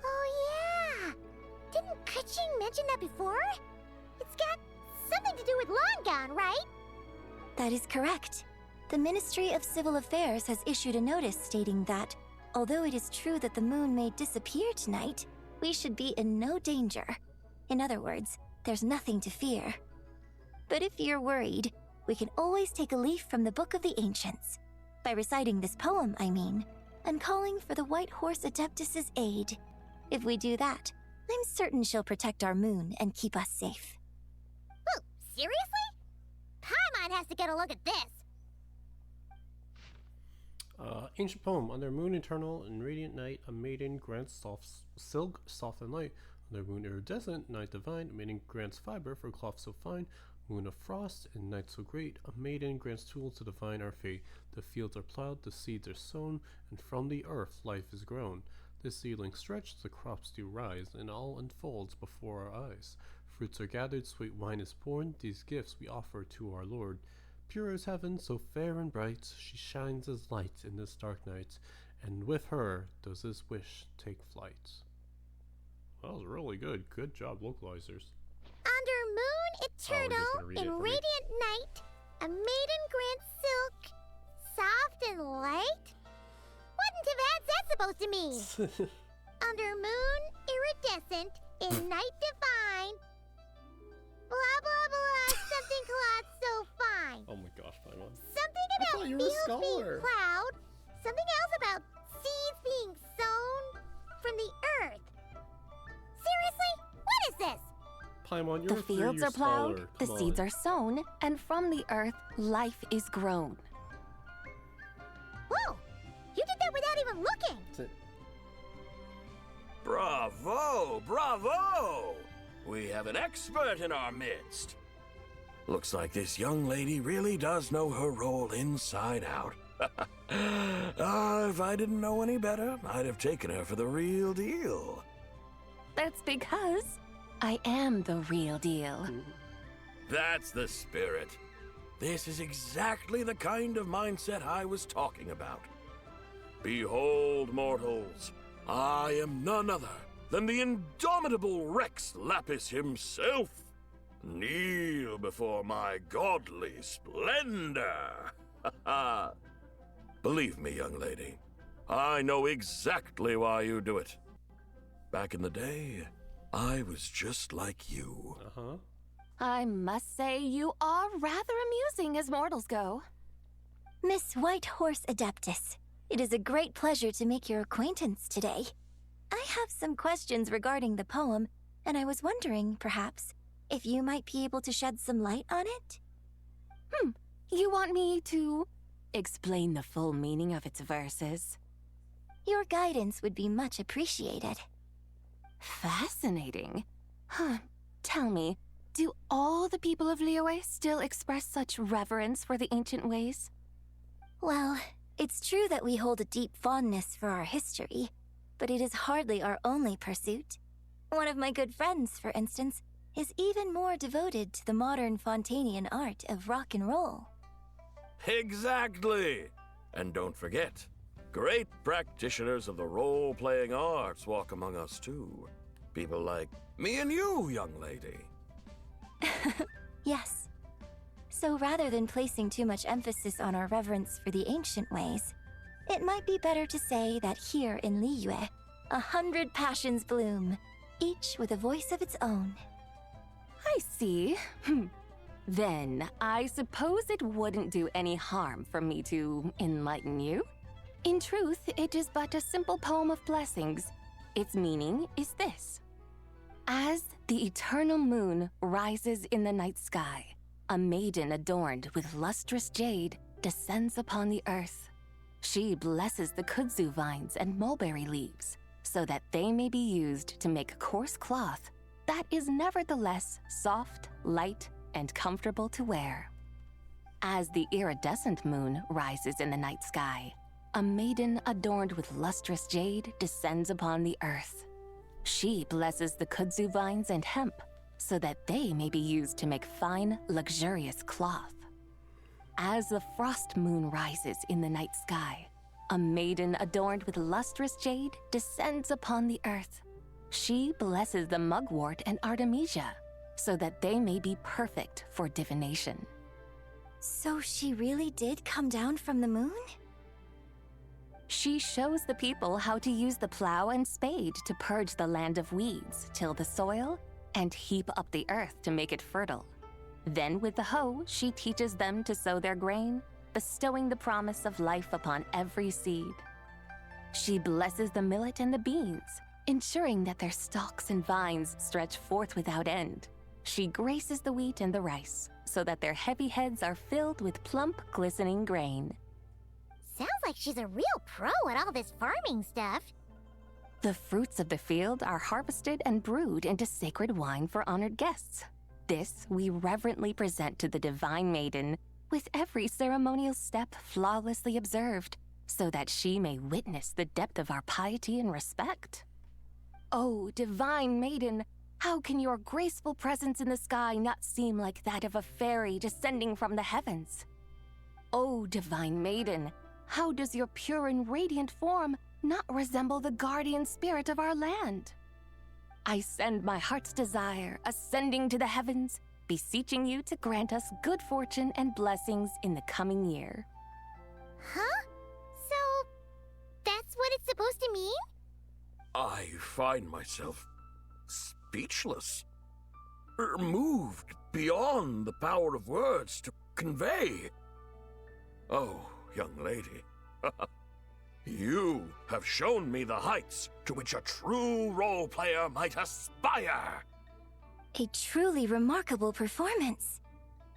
S2: Oh yeah! Didn't Kuching mention that before? It's got something to do with Longon, right?
S12: That is correct. The Ministry of Civil Affairs has issued a notice stating that, although it is true that the moon may disappear tonight, we should be in no danger. In other words, there's nothing to fear. But if you're worried, we can always take a leaf from the Book of the Ancients. By reciting this poem, I mean, and calling for the White Horse Adeptus's aid. If we do that, I'm certain she'll protect our moon and keep us safe.
S2: Oh, seriously? Paimon has to get a look at this.
S1: Ancient poem. Under moon eternal and radiant night, a maiden grants silk soft and light. Under moon iridescent, night divine, a maiden grants fiber for cloth so fine. Moon of frost and night so great, a maiden grants tools to divine our fate. The fields are plowed, the seeds are sown, and from the earth life is grown. This seedling stretched, the crops do rise, and all unfolds before our eyes. Fruits are gathered, sweet wine is poured, these gifts we offer to our Lord. Pure as heaven, so fair and bright, she shines as light in this dark night, and with her does this wish take flight. That was really good. Good job, localizers.
S2: Under moon eternal in radiant night, a maiden grants silk, soft and light? What in Tibet's that supposed to mean? Under moon iridescent in night divine, blah blah blah, something cloth so fine.
S1: Oh my gosh, Paimon.
S2: Something about fields being plowed, something else about seeds being sown from the earth. Seriously? What is this?
S1: Paimon, you're
S7: The fields are plowed, the seeds are sown, and from the earth, life is grown.
S2: Whoa! You did that without even looking!
S11: Bravo! Bravo! We have an expert in our midst. Looks like this young lady really does know her role inside out. If I didn't know any better, I'd have taken her for the real deal.
S7: That's because I am the real deal.
S11: That's the spirit. This is exactly the kind of mindset I was talking about. Behold, mortals, I am none other than the indomitable Rex Lapis himself. Kneel before my godly splendor. Believe me, young lady, I know exactly why you do it. Back in the day, I was just like you.
S7: I must say you are rather amusing as mortals go.
S12: Miss White Horse Adeptus, it is a great pleasure to make your acquaintance today. I have some questions regarding the poem, and I was wondering, perhaps, if you might be able to shed some light on it?
S7: You want me to explain the full meaning of its verses?
S12: Your guidance would be much appreciated.
S7: Fascinating. Tell me, do all the people of Liyue still express such reverence for the ancient ways?
S12: Well, it's true that we hold a deep fondness for our history, but it is hardly our only pursuit. One of my good friends, for instance, is even more devoted to the modern Fontanian art of rock and roll.
S11: Exactly! And don't forget, great practitioners of the role-playing arts walk among us too. People like me and you, young lady.
S12: Yes. So rather than placing too much emphasis on our reverence for the ancient ways, it might be better to say that here in Liyue, 100 passions bloom, each with a voice of its own.
S7: I see. Then, I suppose it wouldn't do any harm for me to enlighten you. In truth, it is but a simple poem of blessings. Its meaning is this. As the eternal moon rises in the night sky, a maiden adorned with lustrous jade descends upon the earth. She blesses the kudzu vines and mulberry leaves, so that they may be used to make coarse cloth that is nevertheless soft, light, and comfortable to wear. As the iridescent moon rises in the night sky, a maiden adorned with lustrous jade descends upon the earth. She blesses the kudzu vines and hemp, so that they may be used to make fine, luxurious cloth. As the frost moon rises in the night sky, a maiden adorned with lustrous jade descends upon the earth. She blesses the mugwort and artemisia, so that they may be perfect for divination.
S12: So she really did come down from the moon?
S7: She shows the people how to use the plow and spade to purge the land of weeds, till the soil, and heap up the earth to make it fertile. Then with the hoe, she teaches them to sow their grain, bestowing the promise of life upon every seed. She blesses the millet and the beans, ensuring that their stalks and vines stretch forth without end. She graces the wheat and the rice, so that their heavy heads are filled with plump, glistening grain.
S2: Sounds like she's a real pro at all this farming stuff.
S7: The fruits of the field are harvested and brewed into sacred wine for honored guests. This we reverently present to the divine maiden, with every ceremonial step flawlessly observed, so that she may witness the depth of our piety and respect. Oh, divine maiden, how can your graceful presence in the sky not seem like that of a fairy descending from the heavens? Oh, divine maiden, how does your pure and radiant form not resemble the guardian spirit of our land? I send my heart's desire, ascending to the heavens, beseeching you to grant us good fortune and blessings in the coming year.
S2: Huh? So, that's what it's supposed to mean?
S11: I find myself speechless, moved beyond the power of words to convey. Oh, young lady, you have shown me the heights to which a true role player might aspire.
S12: A truly remarkable performance.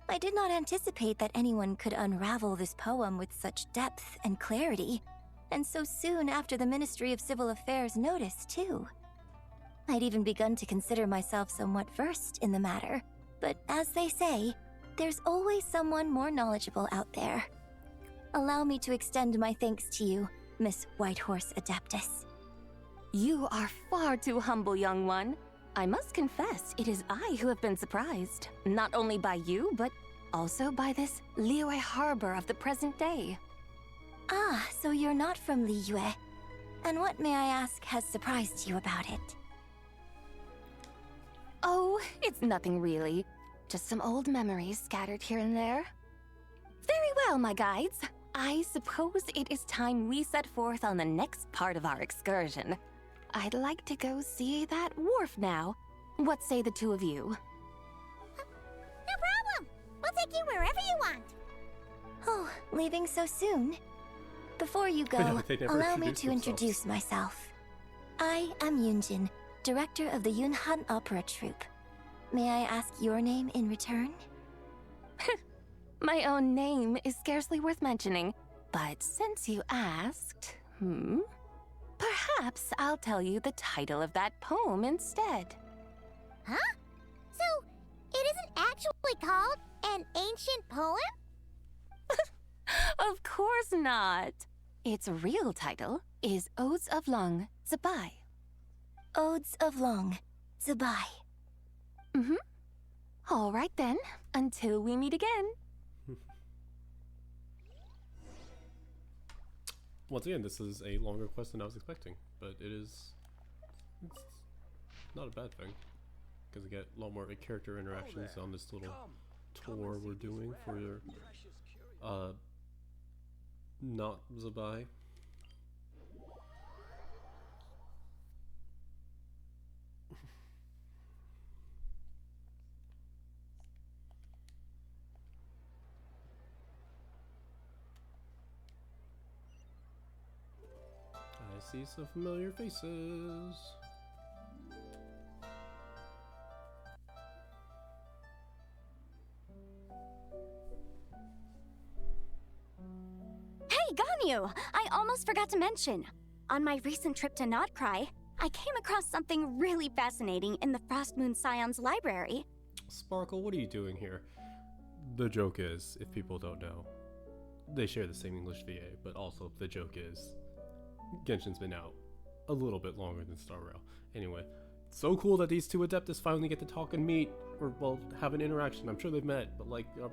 S12: I did not anticipate that anyone could unravel this poem with such depth and clarity, and so soon after the Ministry of Civil Affairs noticed, too. I'd even begun to consider myself somewhat versed in the matter, but as they say, there's always someone more knowledgeable out there. Allow me to extend my thanks to you, Miss Whitehorse Adeptus.
S7: You are far too humble, young one. I must confess, it is I who have been surprised, not only by you, but also by this Liyue harbor of the present day.
S12: Ah, so you're not from Liyue. And what, may I ask, has surprised you about it?
S7: Oh, it's nothing really. Just some old memories scattered here and there. Very well, my guides. I suppose it is time we set forth on the next part of our excursion. I'd like to go see that wharf now. What say the two of you?
S2: No problem! We'll take you wherever you want.
S12: Oh, leaving so soon? Before you go,
S1: Yeah, they never
S12: allow me
S1: introduced
S12: to
S1: themselves.
S12: introduce myself. I am Yunjin, director of the Yunhan Opera Troupe. May I ask your name in return?
S7: My own name is scarcely worth mentioning, but since you asked, perhaps I'll tell you the title of that poem instead.
S2: Huh? So, it isn't actually called an ancient poem?
S7: Of course not. Its real title is Odes of Long Zabai.
S12: Odes of Long Zabai.
S7: All right then, until we meet again.
S1: Once again, this is a longer quest than I was expecting, but it's not a bad thing, because we get a lot more character interactions on this little tour we're doing for your, not Zabai. I see some familiar faces.
S13: Hey, Ganyu! I almost forgot to mention. On my recent trip to Notcry, I came across something really fascinating in the Frostmoon Scion's library.
S1: Sparkle, what are you doing here? The joke is, if people don't know, they share the same English VA, but also the joke is, Genshin's been out a little bit longer than Star Rail. Anyway, so cool that these two Adeptus finally get to talk and meet, or, well, have an interaction. I'm sure they've met, but, like, I'm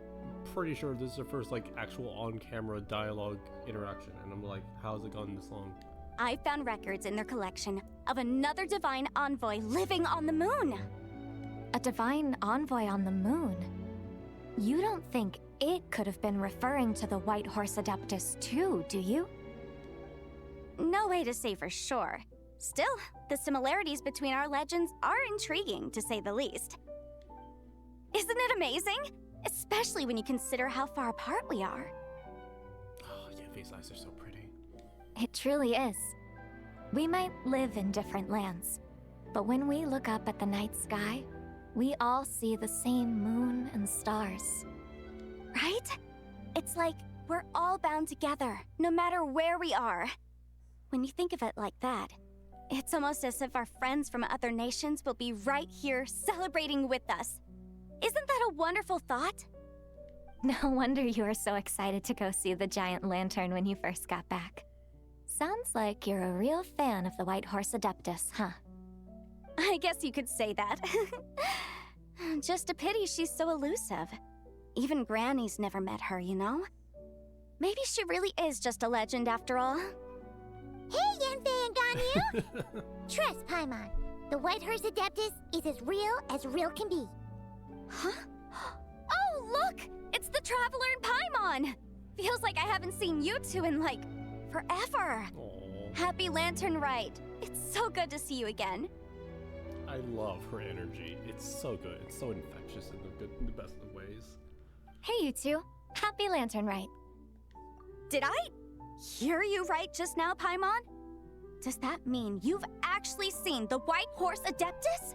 S1: pretty sure this is their first, like, actual on-camera dialogue interaction, and I'm like, how's it gone this long?
S13: I found records in their collection of another divine envoy living on the moon.
S14: A divine envoy on the moon? You don't think it could have been referring to the White Horse Adeptus too, do you?
S13: No way to say for sure. Still, the similarities between our legends are intriguing, to say the least. Isn't it amazing? Especially when you consider how far apart we are.
S1: Oh, Yanfei's eyes are so pretty.
S14: It truly is. We might live in different lands, but when we look up at the night sky, we all see the same moon and stars.
S13: Right? It's like we're all bound together, no matter where we are. When you think of it like that, it's almost as if our friends from other nations will be right here celebrating with us. Isn't that a wonderful thought?
S14: No wonder you were so excited to go see the giant lantern when you first got back. Sounds like you're a real fan of the White Horse Adeptus, huh?
S13: I guess you could say that. Just a pity she's so elusive. Even Granny's never met her, you know? Maybe she really is just a legend after all.
S2: Hey, Yanfei and Ganyu! Trust, Paimon. The White Horse Adeptus is as real can be.
S13: Huh? Oh, look! It's the Traveler and Paimon! Feels like I haven't seen you two in, like, forever.
S1: Aww.
S13: Happy Lantern Rite. It's so good to see you again.
S1: I love her energy. It's so good. It's so infectious in the best of ways.
S14: Hey, you two. Happy Lantern Rite.
S13: Did I hear you right just now, Paimon? Does that mean you've actually seen the White Horse Adeptus?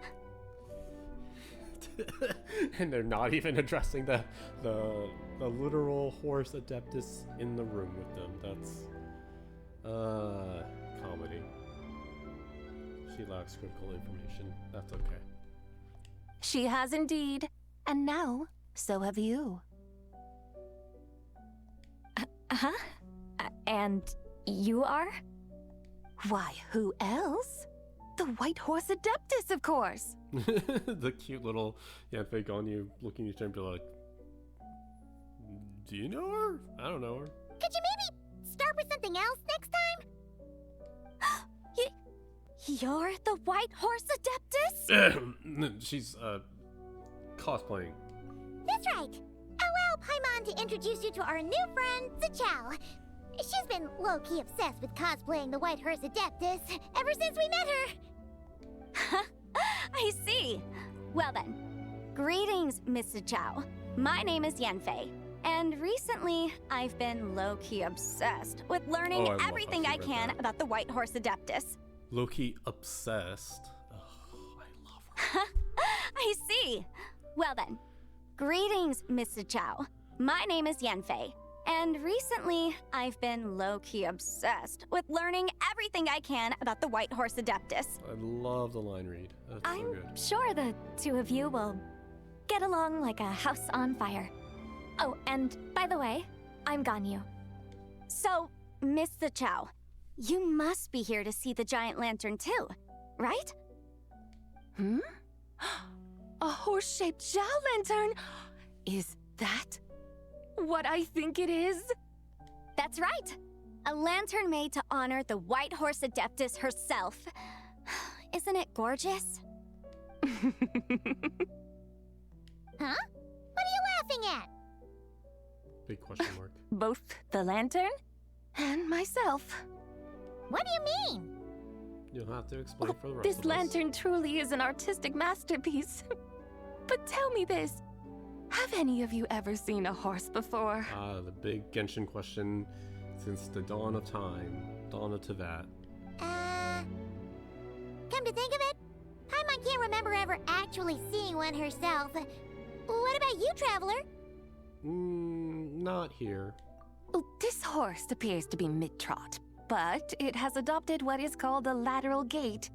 S1: And they're not even addressing the literal horse Adeptus in the room with them. That's comedy. She lacks critical information. That's okay.
S7: She has indeed. And now, so have you.
S14: Huh? And you are?
S7: Why, who else? The White Horse Adeptus, of course.
S1: The cute little Yanfei Ganyu looking at each other and be like, do you know her? I don't know her.
S2: Could you maybe start with something else next time?
S13: You're the White Horse Adeptus?
S1: She's, cosplaying.
S2: That's right. Allow Paimon to introduce you to our new friend, Zichao. She's been low-key obsessed with cosplaying the White Horse Adeptus ever since we met her.
S13: I see. Well then, greetings, Miss Zichao. My name is Yanfei, and recently I've been low-key obsessed with learning everything I can about the White Horse Adeptus.
S1: Low-key obsessed. Ugh, I love her.
S13: I see. Well then, greetings, Mr. Chow. My name is Yanfei, and recently I've been low-key obsessed with learning everything I can about the White Horse Adeptus.
S1: I love the line read. That's so
S14: I'm
S1: good.
S14: sure the two of you will get along like a house on fire. Oh, and by the way, I'm Ganyu.
S13: So, Mr. Chow, you must be here to see the giant lantern too, right?
S4: Hmm? A horse-shaped Zhao lantern? Is that what I think it is?
S13: That's right. A lantern made to honor the White Horse Adeptus herself. Isn't it gorgeous?
S2: Huh? What are you laughing at?
S1: Big question mark.
S4: Both the lantern and myself.
S2: What do you mean?
S1: You'll have to explain for the rest
S4: This
S1: of us.
S4: lantern truly is an artistic masterpiece. But tell me this. Have any of you ever seen a horse before?
S1: Ah, the big Genshin question since the dawn of time. Dawn of Tevat.
S2: Come to think of it, Paimon can't remember ever actually seeing one herself. What about you, Traveler?
S1: Not here.
S4: Oh, this horse appears to be mid-trot, but it has adopted what is called a lateral gait,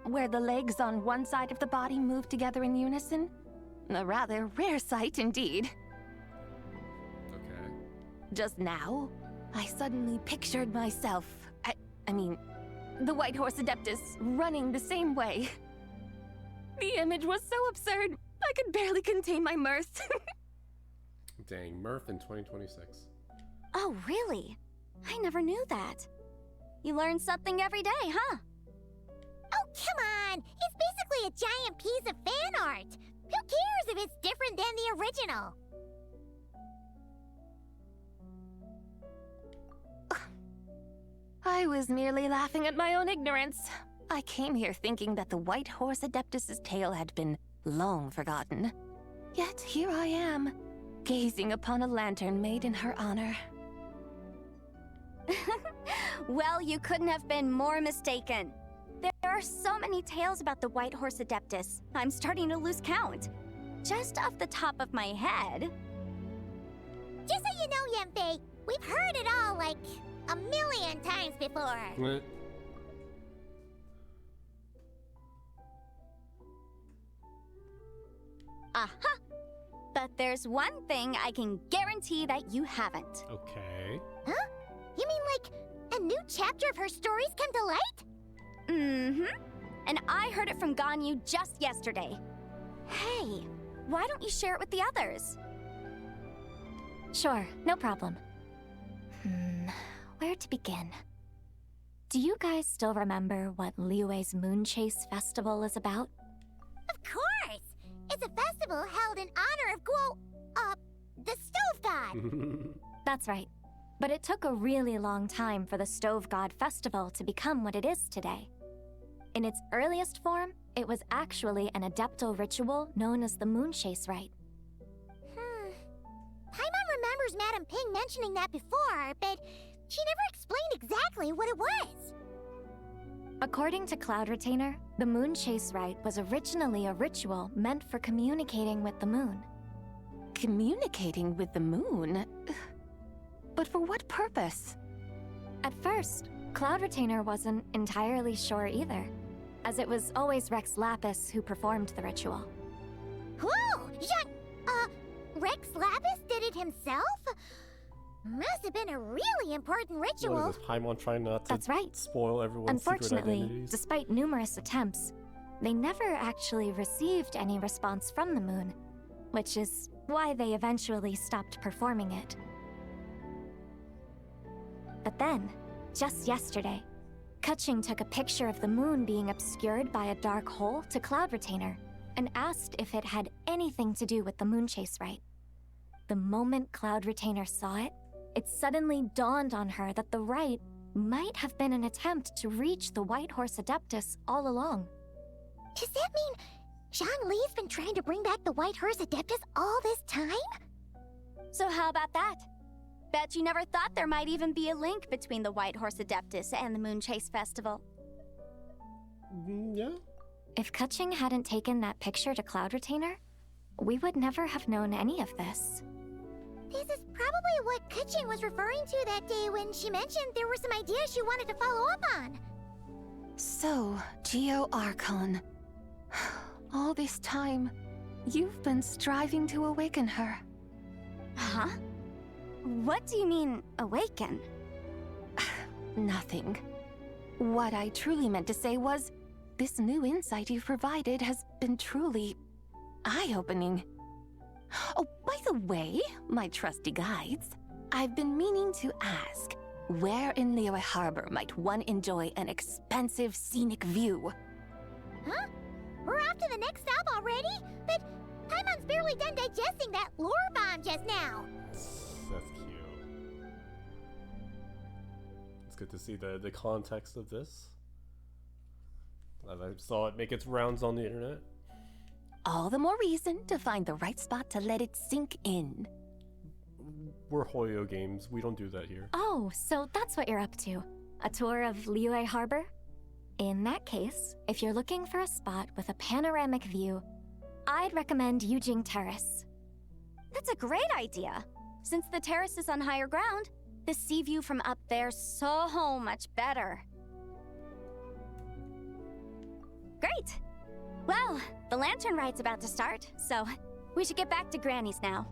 S4: where the legs on one side of the body move together in unison. A rather rare sight indeed.
S1: Okay.
S4: Just now, I suddenly pictured myself, I mean, the White Horse Adeptus running the same way. The image was so absurd, I could barely contain my mirth.
S1: Dang, Murph in 2026.
S13: Oh, really? I never knew that. You learn something every day, huh?
S2: Oh, come on! It's basically a giant piece of fan art! Who cares if it's different than the original?
S4: I was merely laughing at my own ignorance. I came here thinking that the White Horse Adeptus's tale had been long forgotten. Yet here I am, gazing upon a lantern made in her honor.
S13: Well, you couldn't have been more mistaken. There are so many tales about the White Horse Adeptus, I'm starting to lose count. Just off the top of my head.
S2: Just so you know, Yanfei, we've heard it all like a million times before.
S1: What?
S13: Aha! But there's one thing I can guarantee that you haven't.
S1: Okay.
S2: Huh? You mean like a new chapter of her stories come to light?
S13: Mm-hmm. And I heard it from Ganyu just yesterday. Hey, why don't you share it with the others?
S14: Sure, no problem. Where to begin? Do you guys still remember what Liyue's Moon Chase Festival is about?
S2: Of course! It's a festival held in honor of the Stove God!
S14: That's right. But it took a really long time for the Stove God Festival to become what it is today. In its earliest form, it was actually an adeptal ritual known as the Moon Chase Rite.
S2: Paimon remembers Madame Ping mentioning that before, but she never explained exactly what it was.
S14: According to Cloud Retainer, the Moon Chase Rite was originally a ritual meant for communicating with the moon.
S4: Communicating with the moon? But for what purpose?
S14: At first, Cloud Retainer wasn't entirely sure either, as it was always Rex Lapis who performed the ritual.
S2: Whoa! Rex Lapis did it himself? Must have been a really important ritual.
S1: What is this, Paimon trying not to
S14: That's right.
S1: spoil everyone's secret
S14: Unfortunately,
S1: identities?
S14: despite numerous attempts, they never actually received any response from the moon, which is why they eventually stopped performing it. But then, just yesterday, Kaching took a picture of the moon being obscured by a dark hole to Cloud Retainer and asked if it had anything to do with the Moon Chase Rite. The moment Cloud Retainer saw it, it suddenly dawned on her that the rite might have been an attempt to reach the White Horse Adeptus all along.
S2: Does that mean Zhang Li's been trying to bring back the White Horse Adeptus all this time?
S13: So how about that? Bet you never thought there might even be a link between the White Horse Adeptus and the Moon Chase Festival.
S1: Yeah.
S14: If Kutching hadn't taken that picture to Cloud Retainer, we would never have known any of this.
S2: This is probably what Kutching was referring to that day when she mentioned there were some ideas she wanted to follow up on.
S7: So, Geo Archon. All this time, you've been striving to awaken her.
S13: Huh? What do you mean, awaken?
S7: Nothing. What I truly meant to say was, this new insight you've provided has been truly eye-opening. Oh, by the way, my trusty guides, I've been meaning to ask, where in Liyue Harbor might one enjoy an expansive scenic view?
S2: Huh? We're off to the next stop already? But Paimon's barely done digesting that lore bomb just now.
S1: That's cute. It's good to see the context of this. I saw it make its rounds on the internet.
S7: All the more reason to find the right spot to let it sink in.
S1: We're Hoyo Games. We don't do that here.
S14: Oh, so that's what you're up to. A tour of Liyue Harbor? In that case, if you're looking for a spot with a panoramic view, I'd recommend Yujing Terrace.
S13: That's a great idea. Since the terrace is on higher ground, the sea view from up there's so much better. Great! Well, the lantern ride's about to start, so we should get back to Granny's now.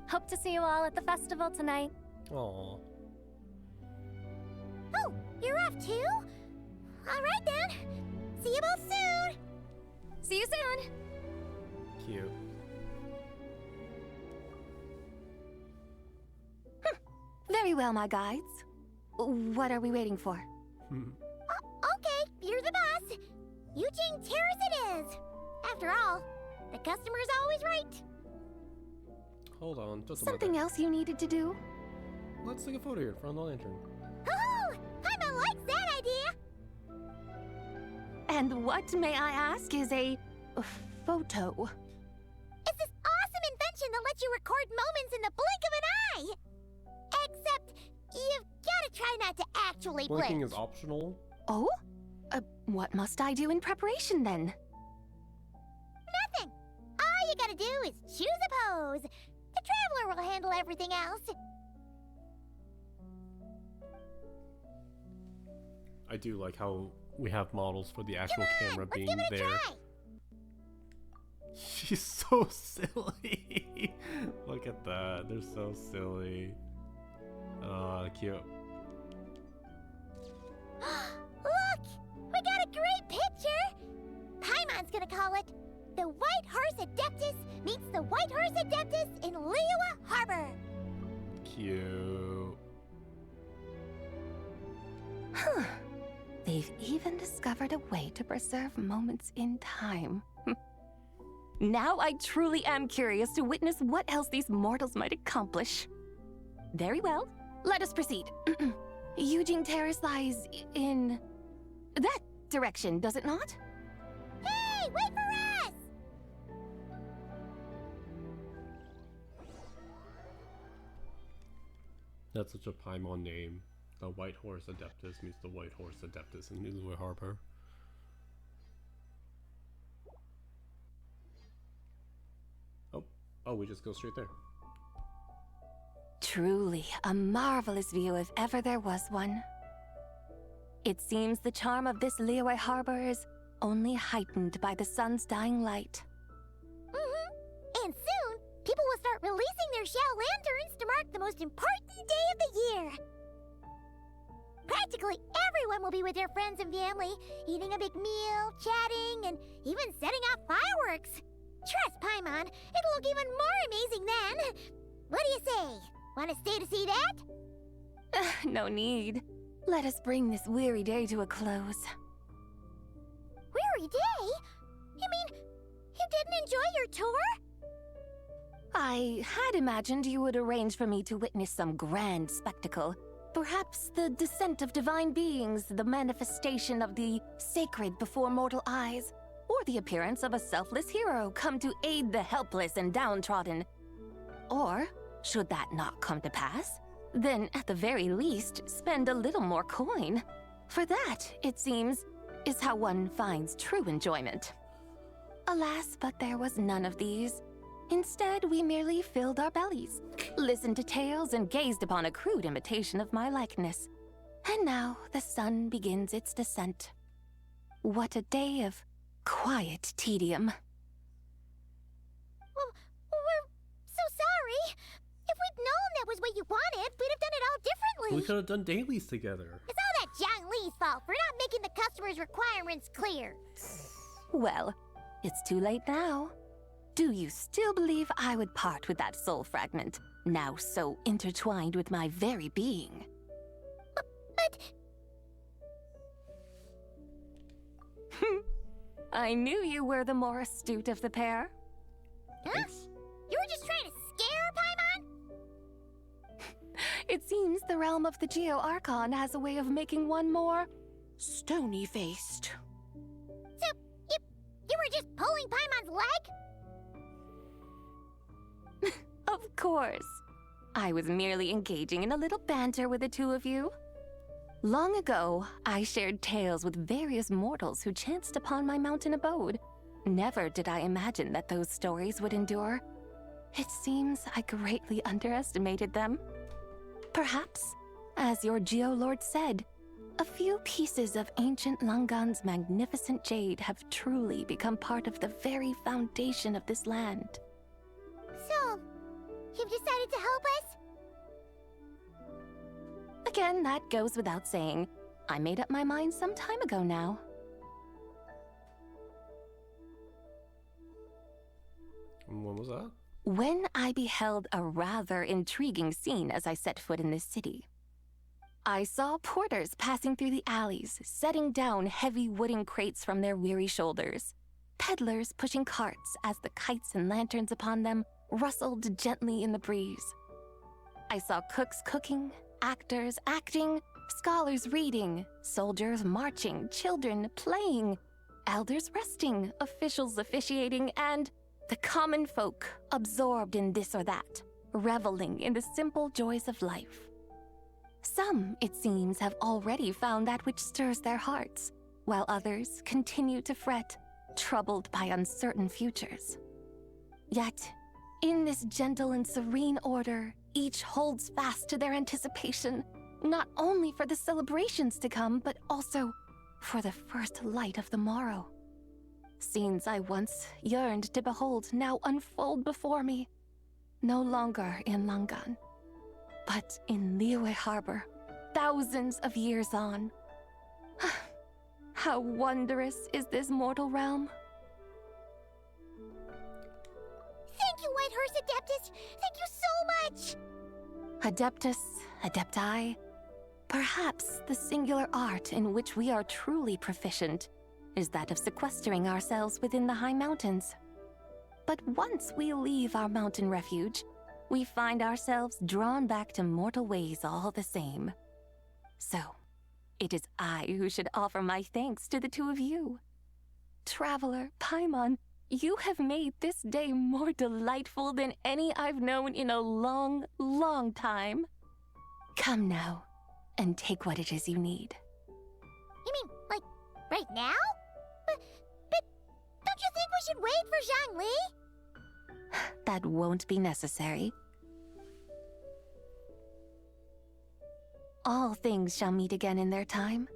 S14: Hope to see you all at the festival tonight.
S1: Aww.
S2: Oh, you're off too? All right then. See you both soon.
S13: See you soon.
S1: Cute.
S7: Very well, my guides. What are we waiting for?
S2: Okay, you're the boss. Yujing Terrace it is. After all, the customer's always right.
S1: Hold on, just a
S7: Something else you needed to do?
S1: Let's take a photo here in front of the lantern.
S2: Oh, Paimon likes that idea.
S7: And what, may I ask, is a photo?
S2: It's this awesome invention that lets you record moments in the blink of an eye. Except, you've gotta try not to actually
S1: Blinking
S2: blink.
S1: is optional.
S7: Oh? What must I do in preparation then?
S2: Nothing. All you gotta do is choose a pose. The Traveler will handle everything else.
S1: I do like how we have models for the actual camera being
S2: Let's give it a
S1: there.
S2: try.
S1: She's so silly. Look at that. They're so silly. Cute.
S2: Look! We got a great picture! Paimon's gonna call it The White Horse Adeptus Meets the White Horse Adeptus in Liyue Harbor.
S1: Cute.
S7: Huh. They've even discovered a way to preserve moments in time. Now I truly am curious to witness what else these mortals might accomplish. Very well, let us proceed. Yujing Terrace lies in that direction, does it not?
S2: Hey, wait for us!
S1: That's such a Paimon name. The White Horse Adeptus meets the White Horse Adeptus in Liyue Harbor. Oh, we just go straight there.
S7: Truly a marvelous view if ever there was one. It seems the charm of this Liyue Harbor is only heightened by the sun's dying light.
S2: And soon, people will start releasing their shell lanterns to mark the most important day of the year. Practically everyone will be with their friends and family, eating a big meal, chatting, and even setting off fireworks. Trust Paimon, it'll look even more amazing then. What do you say? Want to stay to see that?
S7: No need. Let us bring this weary day to a close.
S2: Weary day? You mean you didn't enjoy your tour?
S7: I had imagined you would arrange for me to witness some grand spectacle. Perhaps the descent of divine beings, the manifestation of the sacred before mortal eyes, or the appearance of a selfless hero come to aid the helpless and downtrodden. Or, should that not come to pass, then at the very least spend a little more coin. For that, it seems, is how one finds true enjoyment. Alas, but there was none of these. Instead, we merely filled our bellies, listened to tales, and gazed upon a crude imitation of my likeness. And now the sun begins its descent. What a day of quiet tedium.
S2: Well, we're so sorry. If we'd known that was what you wanted, we'd have done it all differently.
S1: We could have done dailies together.
S2: It's all that Zhang Li's fault for not making the customer's requirements clear.
S7: Well, it's too late now. Do you still believe I would part with that soul fragment, now so intertwined with my very being?
S2: But...
S7: I knew you were the more astute of the pair.
S2: Huh? You were just trying to scare Paimon?
S7: It seems the realm of the Geo-Archon has a way of making one more stony-faced.
S2: So, you were just pulling Paimon's leg?
S7: Of course. I was merely engaging in a little banter with the two of you. Long ago, I shared tales with various mortals who chanced upon my mountain abode. Never did I imagine that those stories would endure. It seems I greatly underestimated them. Perhaps, as your Geolord said, a few pieces of ancient Langan's magnificent jade have truly become part of the very foundation of this land.
S2: So, you've decided to help us?
S7: Again, that goes without saying. I made up my mind some time ago now.
S1: And when was that?
S7: When I beheld a rather intriguing scene as I set foot in this city. I saw porters passing through the alleys, setting down heavy wooden crates from their weary shoulders. Peddlers pushing carts as the kites and lanterns upon them rustled gently in the breeze. I saw cooks cooking, actors acting, scholars reading, soldiers marching, children playing, elders resting, officials officiating, and the common folk absorbed in this or that, reveling in the simple joys of life. Some, it seems, have already found that which stirs their hearts, while others continue to fret, troubled by uncertain futures. Yet, in this gentle and serene order, each holds fast to their anticipation, not only for the celebrations to come, but also for the first light of the morrow. Scenes I once yearned to behold now unfold before me, no longer in Langan, but in Liyue Harbor, thousands of years on. How wondrous is this mortal realm!
S2: Thank you, Whitehurst Adeptus! Thank you so much!
S7: Adeptus, Adepti, perhaps the singular art in which we are truly proficient is that of sequestering ourselves within the high mountains. But once we leave our mountain refuge, we find ourselves drawn back to mortal ways all the same. So, it is I who should offer my thanks to the two of you. Traveler, Paimon, you have made this day more delightful than any I've known in a long, long time. Come now, and take what it is you need.
S2: You mean, like, right now? But don't you think we should wait for Zhang Li?
S7: That won't be necessary. All things shall meet again in their time,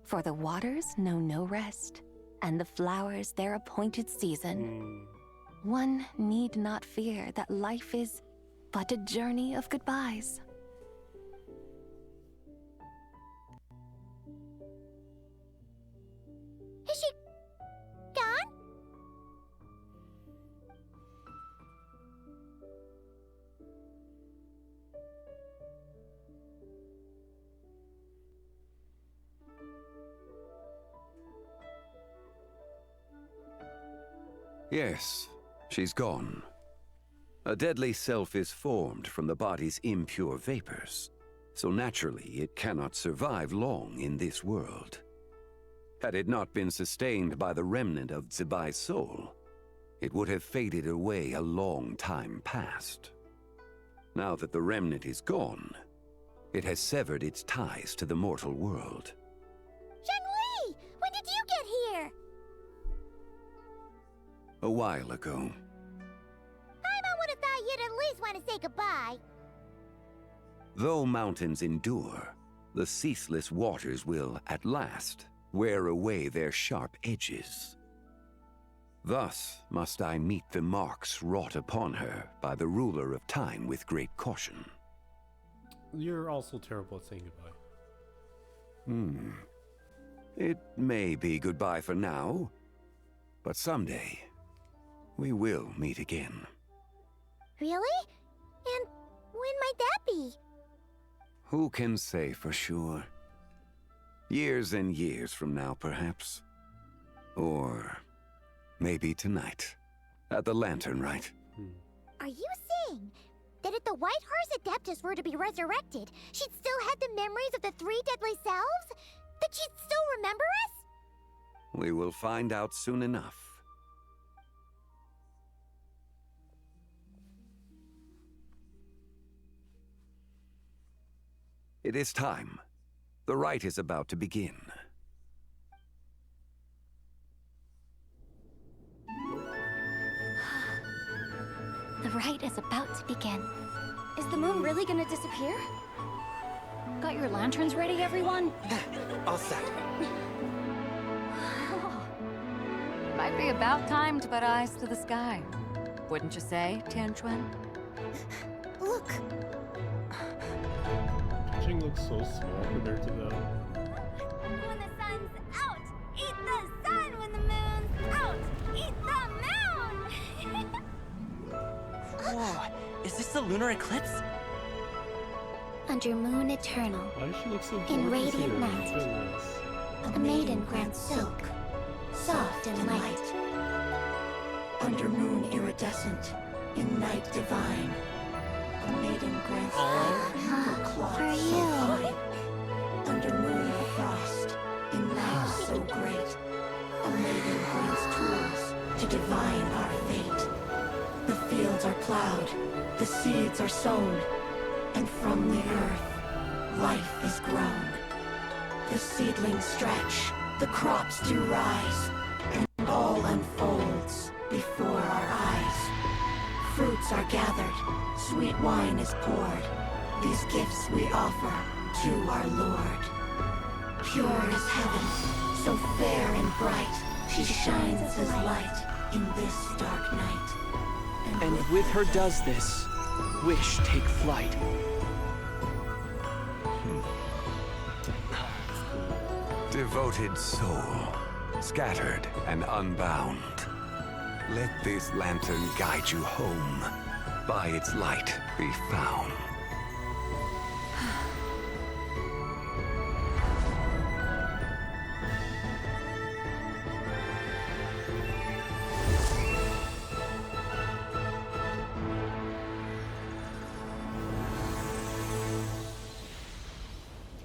S7: for the waters know no rest, and the flowers their appointed season. One need not fear that life is but a journey of goodbyes.
S2: Is she gone?
S6: Yes, she's gone. A deadly self is formed from the body's impure vapors, so naturally it cannot survive long in this world. Had it not been sustained by the remnant of Zibai's soul, it would have faded away a long time past. Now that the remnant is gone, it has severed its ties to the mortal world.
S2: Zhang Li! When did you get
S6: a while ago.
S2: Paimon would have thought you'd at least want to say goodbye.
S6: Though mountains endure, the ceaseless waters will, at last, wear away their sharp edges. Thus must I meet the marks wrought upon her by the ruler of time with great caution.
S1: You're also terrible at saying goodbye.
S6: It may be goodbye for now, but someday we will meet again.
S2: Really? And when might that be?
S6: Who can say for sure? Years and years from now, perhaps. Or maybe tonight, at the Lantern Rite.
S2: Are you saying that if the White Horse Adeptus were to be resurrected, she'd still have the memories of the three deadly selves? That she'd still remember us?
S6: We will find out soon enough. It is time. The rite is about to begin.
S14: The rite is about to begin.
S13: Is the moon really gonna disappear?
S8: Got your lanterns ready, everyone?
S11: All set.
S4: Might be about time to put eyes to the sky. Wouldn't you say, Tianchuan?
S2: Look!
S1: Jing looks so small compared to them.
S2: When the sun's out, eat the sun. When the moon's out, eat the moon!
S15: Whoa, is this the lunar eclipse?
S14: Under moon eternal,
S1: Why does she look so
S14: in
S1: gorgeous
S14: radiant
S1: here?
S14: night,
S1: Goodness.
S14: a maiden grants silk, soft and light.
S16: Under moon iridescent, in night divine, a maiden grants her cloth
S14: For
S16: so
S14: you.
S16: fine. Under moon of frost, in night so great, a maiden grants tools to divine our fate. The fields are plowed, the seeds are sown, and from the earth, life is grown. The seedlings stretch, the crops do rise, and all unfolds before our eyes. Fruits are gathered, sweet wine is poured. These gifts we offer to our Lord. Pure is heaven, so fair and bright, she shines as light in this dark night.
S15: And with her does this, wish take flight.
S6: Devoted soul, scattered and unbound. Let this lantern guide you home. By its light be found.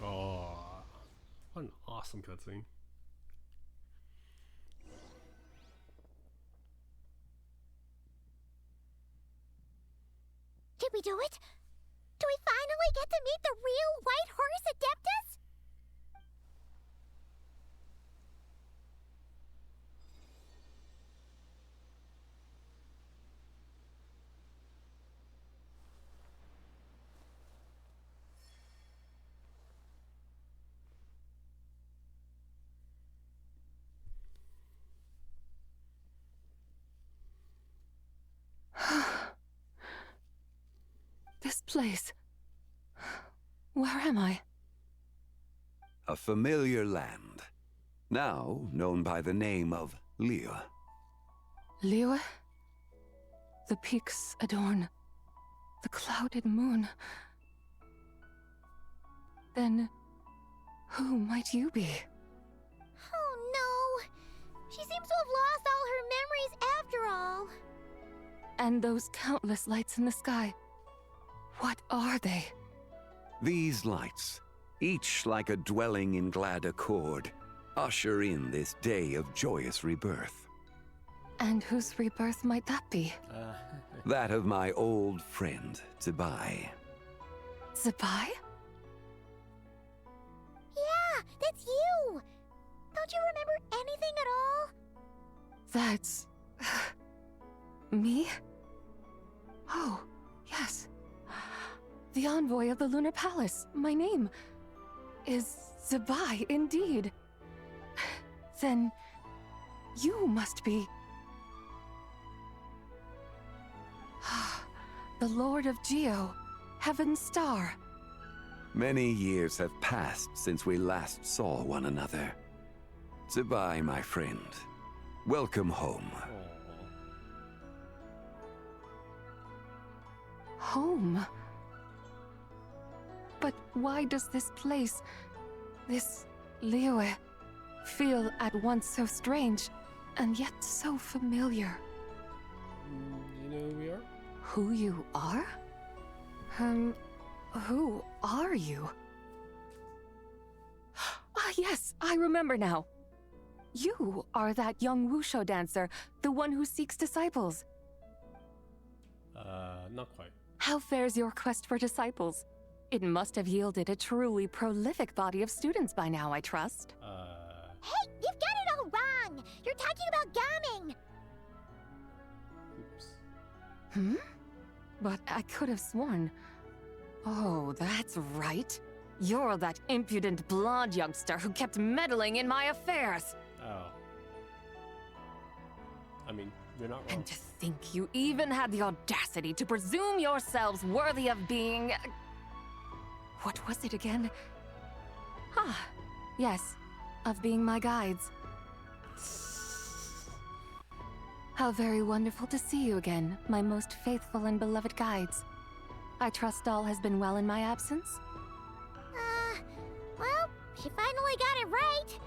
S1: Oh, what an awesome cutscene.
S2: Did we do it? Do we finally get to meet the real White Horse Adeptus?
S4: This place. Where am I?
S6: A familiar land, now known by the name of Liyue.
S4: Liyue? The peaks adorn the clouded moon. Then, who might you be?
S2: Oh no! She seems to have lost all her memories after all.
S4: And those countless lights in the sky. What are they?
S6: These lights, each like a dwelling in glad accord, usher in this day of joyous rebirth.
S4: And whose rebirth might that be?
S6: That of my old friend, Zibai.
S4: Zibai?
S2: Yeah, that's you! Don't you remember anything at all?
S4: That's... Me? Oh, yes. The envoy of the Lunar Palace. My name is Zabai, indeed. Then you must be... the Lord of Geo, Heaven's Star.
S6: Many years have passed since we last saw one another. Goodbye, my friend. Welcome home.
S4: Home? But why does this place, this Liyue, feel at once so strange and yet so familiar?
S1: You know who we are?
S4: Who you are? Who are you? Ah, yes, I remember now. You are that young Wushu dancer, the one who seeks disciples.
S1: Not quite.
S4: How fares your quest for disciples? It must have yielded a truly prolific body of students by now, I trust.
S2: Hey, you've got it all wrong! You're talking about gaming!
S4: Hmm? But I could have sworn... Oh, that's right. You're that impudent blonde youngster who kept meddling in my affairs.
S1: Oh. I mean, you're not wrong.
S4: And to think you even had the audacity to presume yourselves worthy of being... What was it again? Ah, yes, of being my guides. How very wonderful to see you again, my most faithful and beloved guides. I trust all has been well in my absence?
S2: Well, she finally got it right.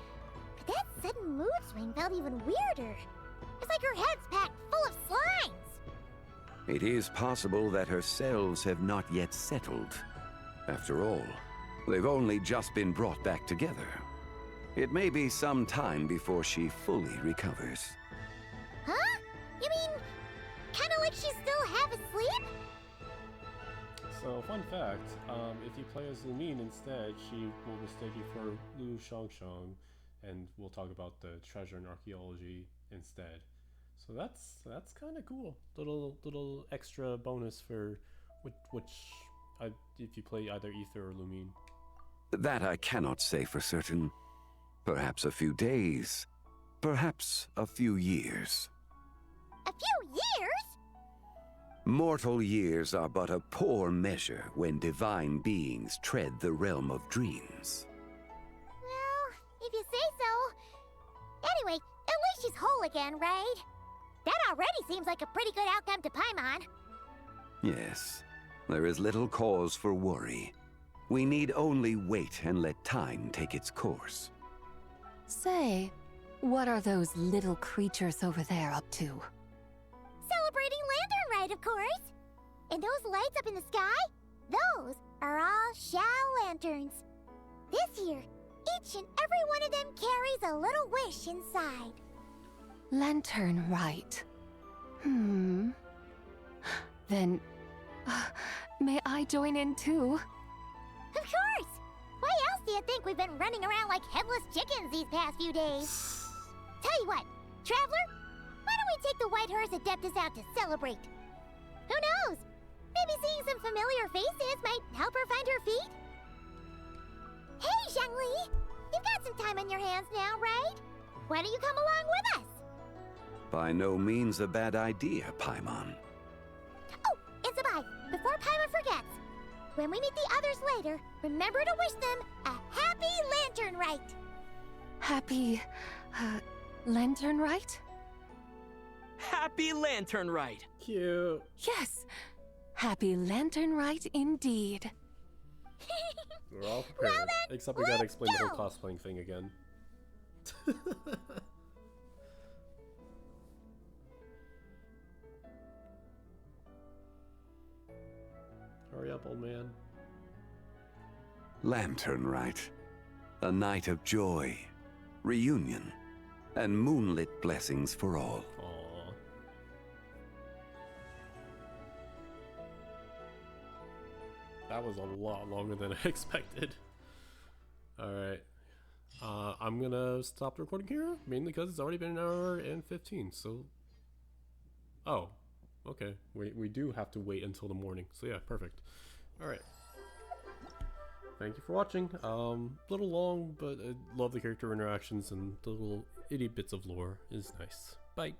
S2: But that sudden mood swing felt even weirder. It's like her head's packed full of slimes.
S6: It is possible that her cells have not yet settled. After all, they've only just been brought back together. It may be some time before she fully recovers.
S2: Huh? You mean, kinda like she's still half asleep?
S1: So, fun fact, if you play as Lumine instead, she will mistake you for Lu Shangshang, and we'll talk about the treasure and archaeology instead. So that's kind of cool. Little extra bonus for if you play either Ether or Lumine.
S6: That I cannot say for certain. Perhaps a few days, perhaps a few years.
S2: A few years?
S6: Mortal years are but a poor measure when divine beings tread the realm of dreams.
S2: Well, if you say so. Anyway, at least she's whole again, right? That already seems like a pretty good outcome to Paimon.
S6: Yes, there is little cause for worry. We need only wait and let time take its course.
S4: Say, what are those little creatures over there up to?
S2: Celebrating Lantern Rite, of course. And those lights up in the sky? Those are all Shao lanterns. This year, each and every one of them carries a little wish inside.
S4: Lantern Rite. Then, may I join in too?
S2: Of course! Why else do you think we've been running around like headless chickens these past few days? Tell you what, Traveler, why don't we take the White Horse Adeptus out to celebrate? Who knows? Maybe seeing some familiar faces might help her find her feet? Hey, Zhangli! You've got some time on your hands now, right? Why don't you come along with us?
S6: By no means a bad idea, Paimon.
S2: Oh, and Zabai, before Paimon forgets, when we meet the others later, remember to wish them a happy Lantern Rite!
S4: Happy... Lantern Rite?
S15: Happy Lantern Rite!
S1: Cute.
S4: Yes! Happy Lantern Rite indeed.
S1: We're all prepared.
S2: Well then,
S1: except we gotta explain the
S2: go.
S1: whole cosplaying thing again. Hurry up, old man.
S6: Lantern Rite. A night of joy, reunion, and moonlit blessings for all.
S1: Aww. That was a lot longer than I expected. Alright. I'm gonna stop the recording here, mainly because it's already been an hour and 15, so... Oh, okay. We do have to wait until the morning. So yeah, perfect. Alright. Thank you for watching. Little long, but I love the character interactions and the little itty bits of lore is nice. Bye.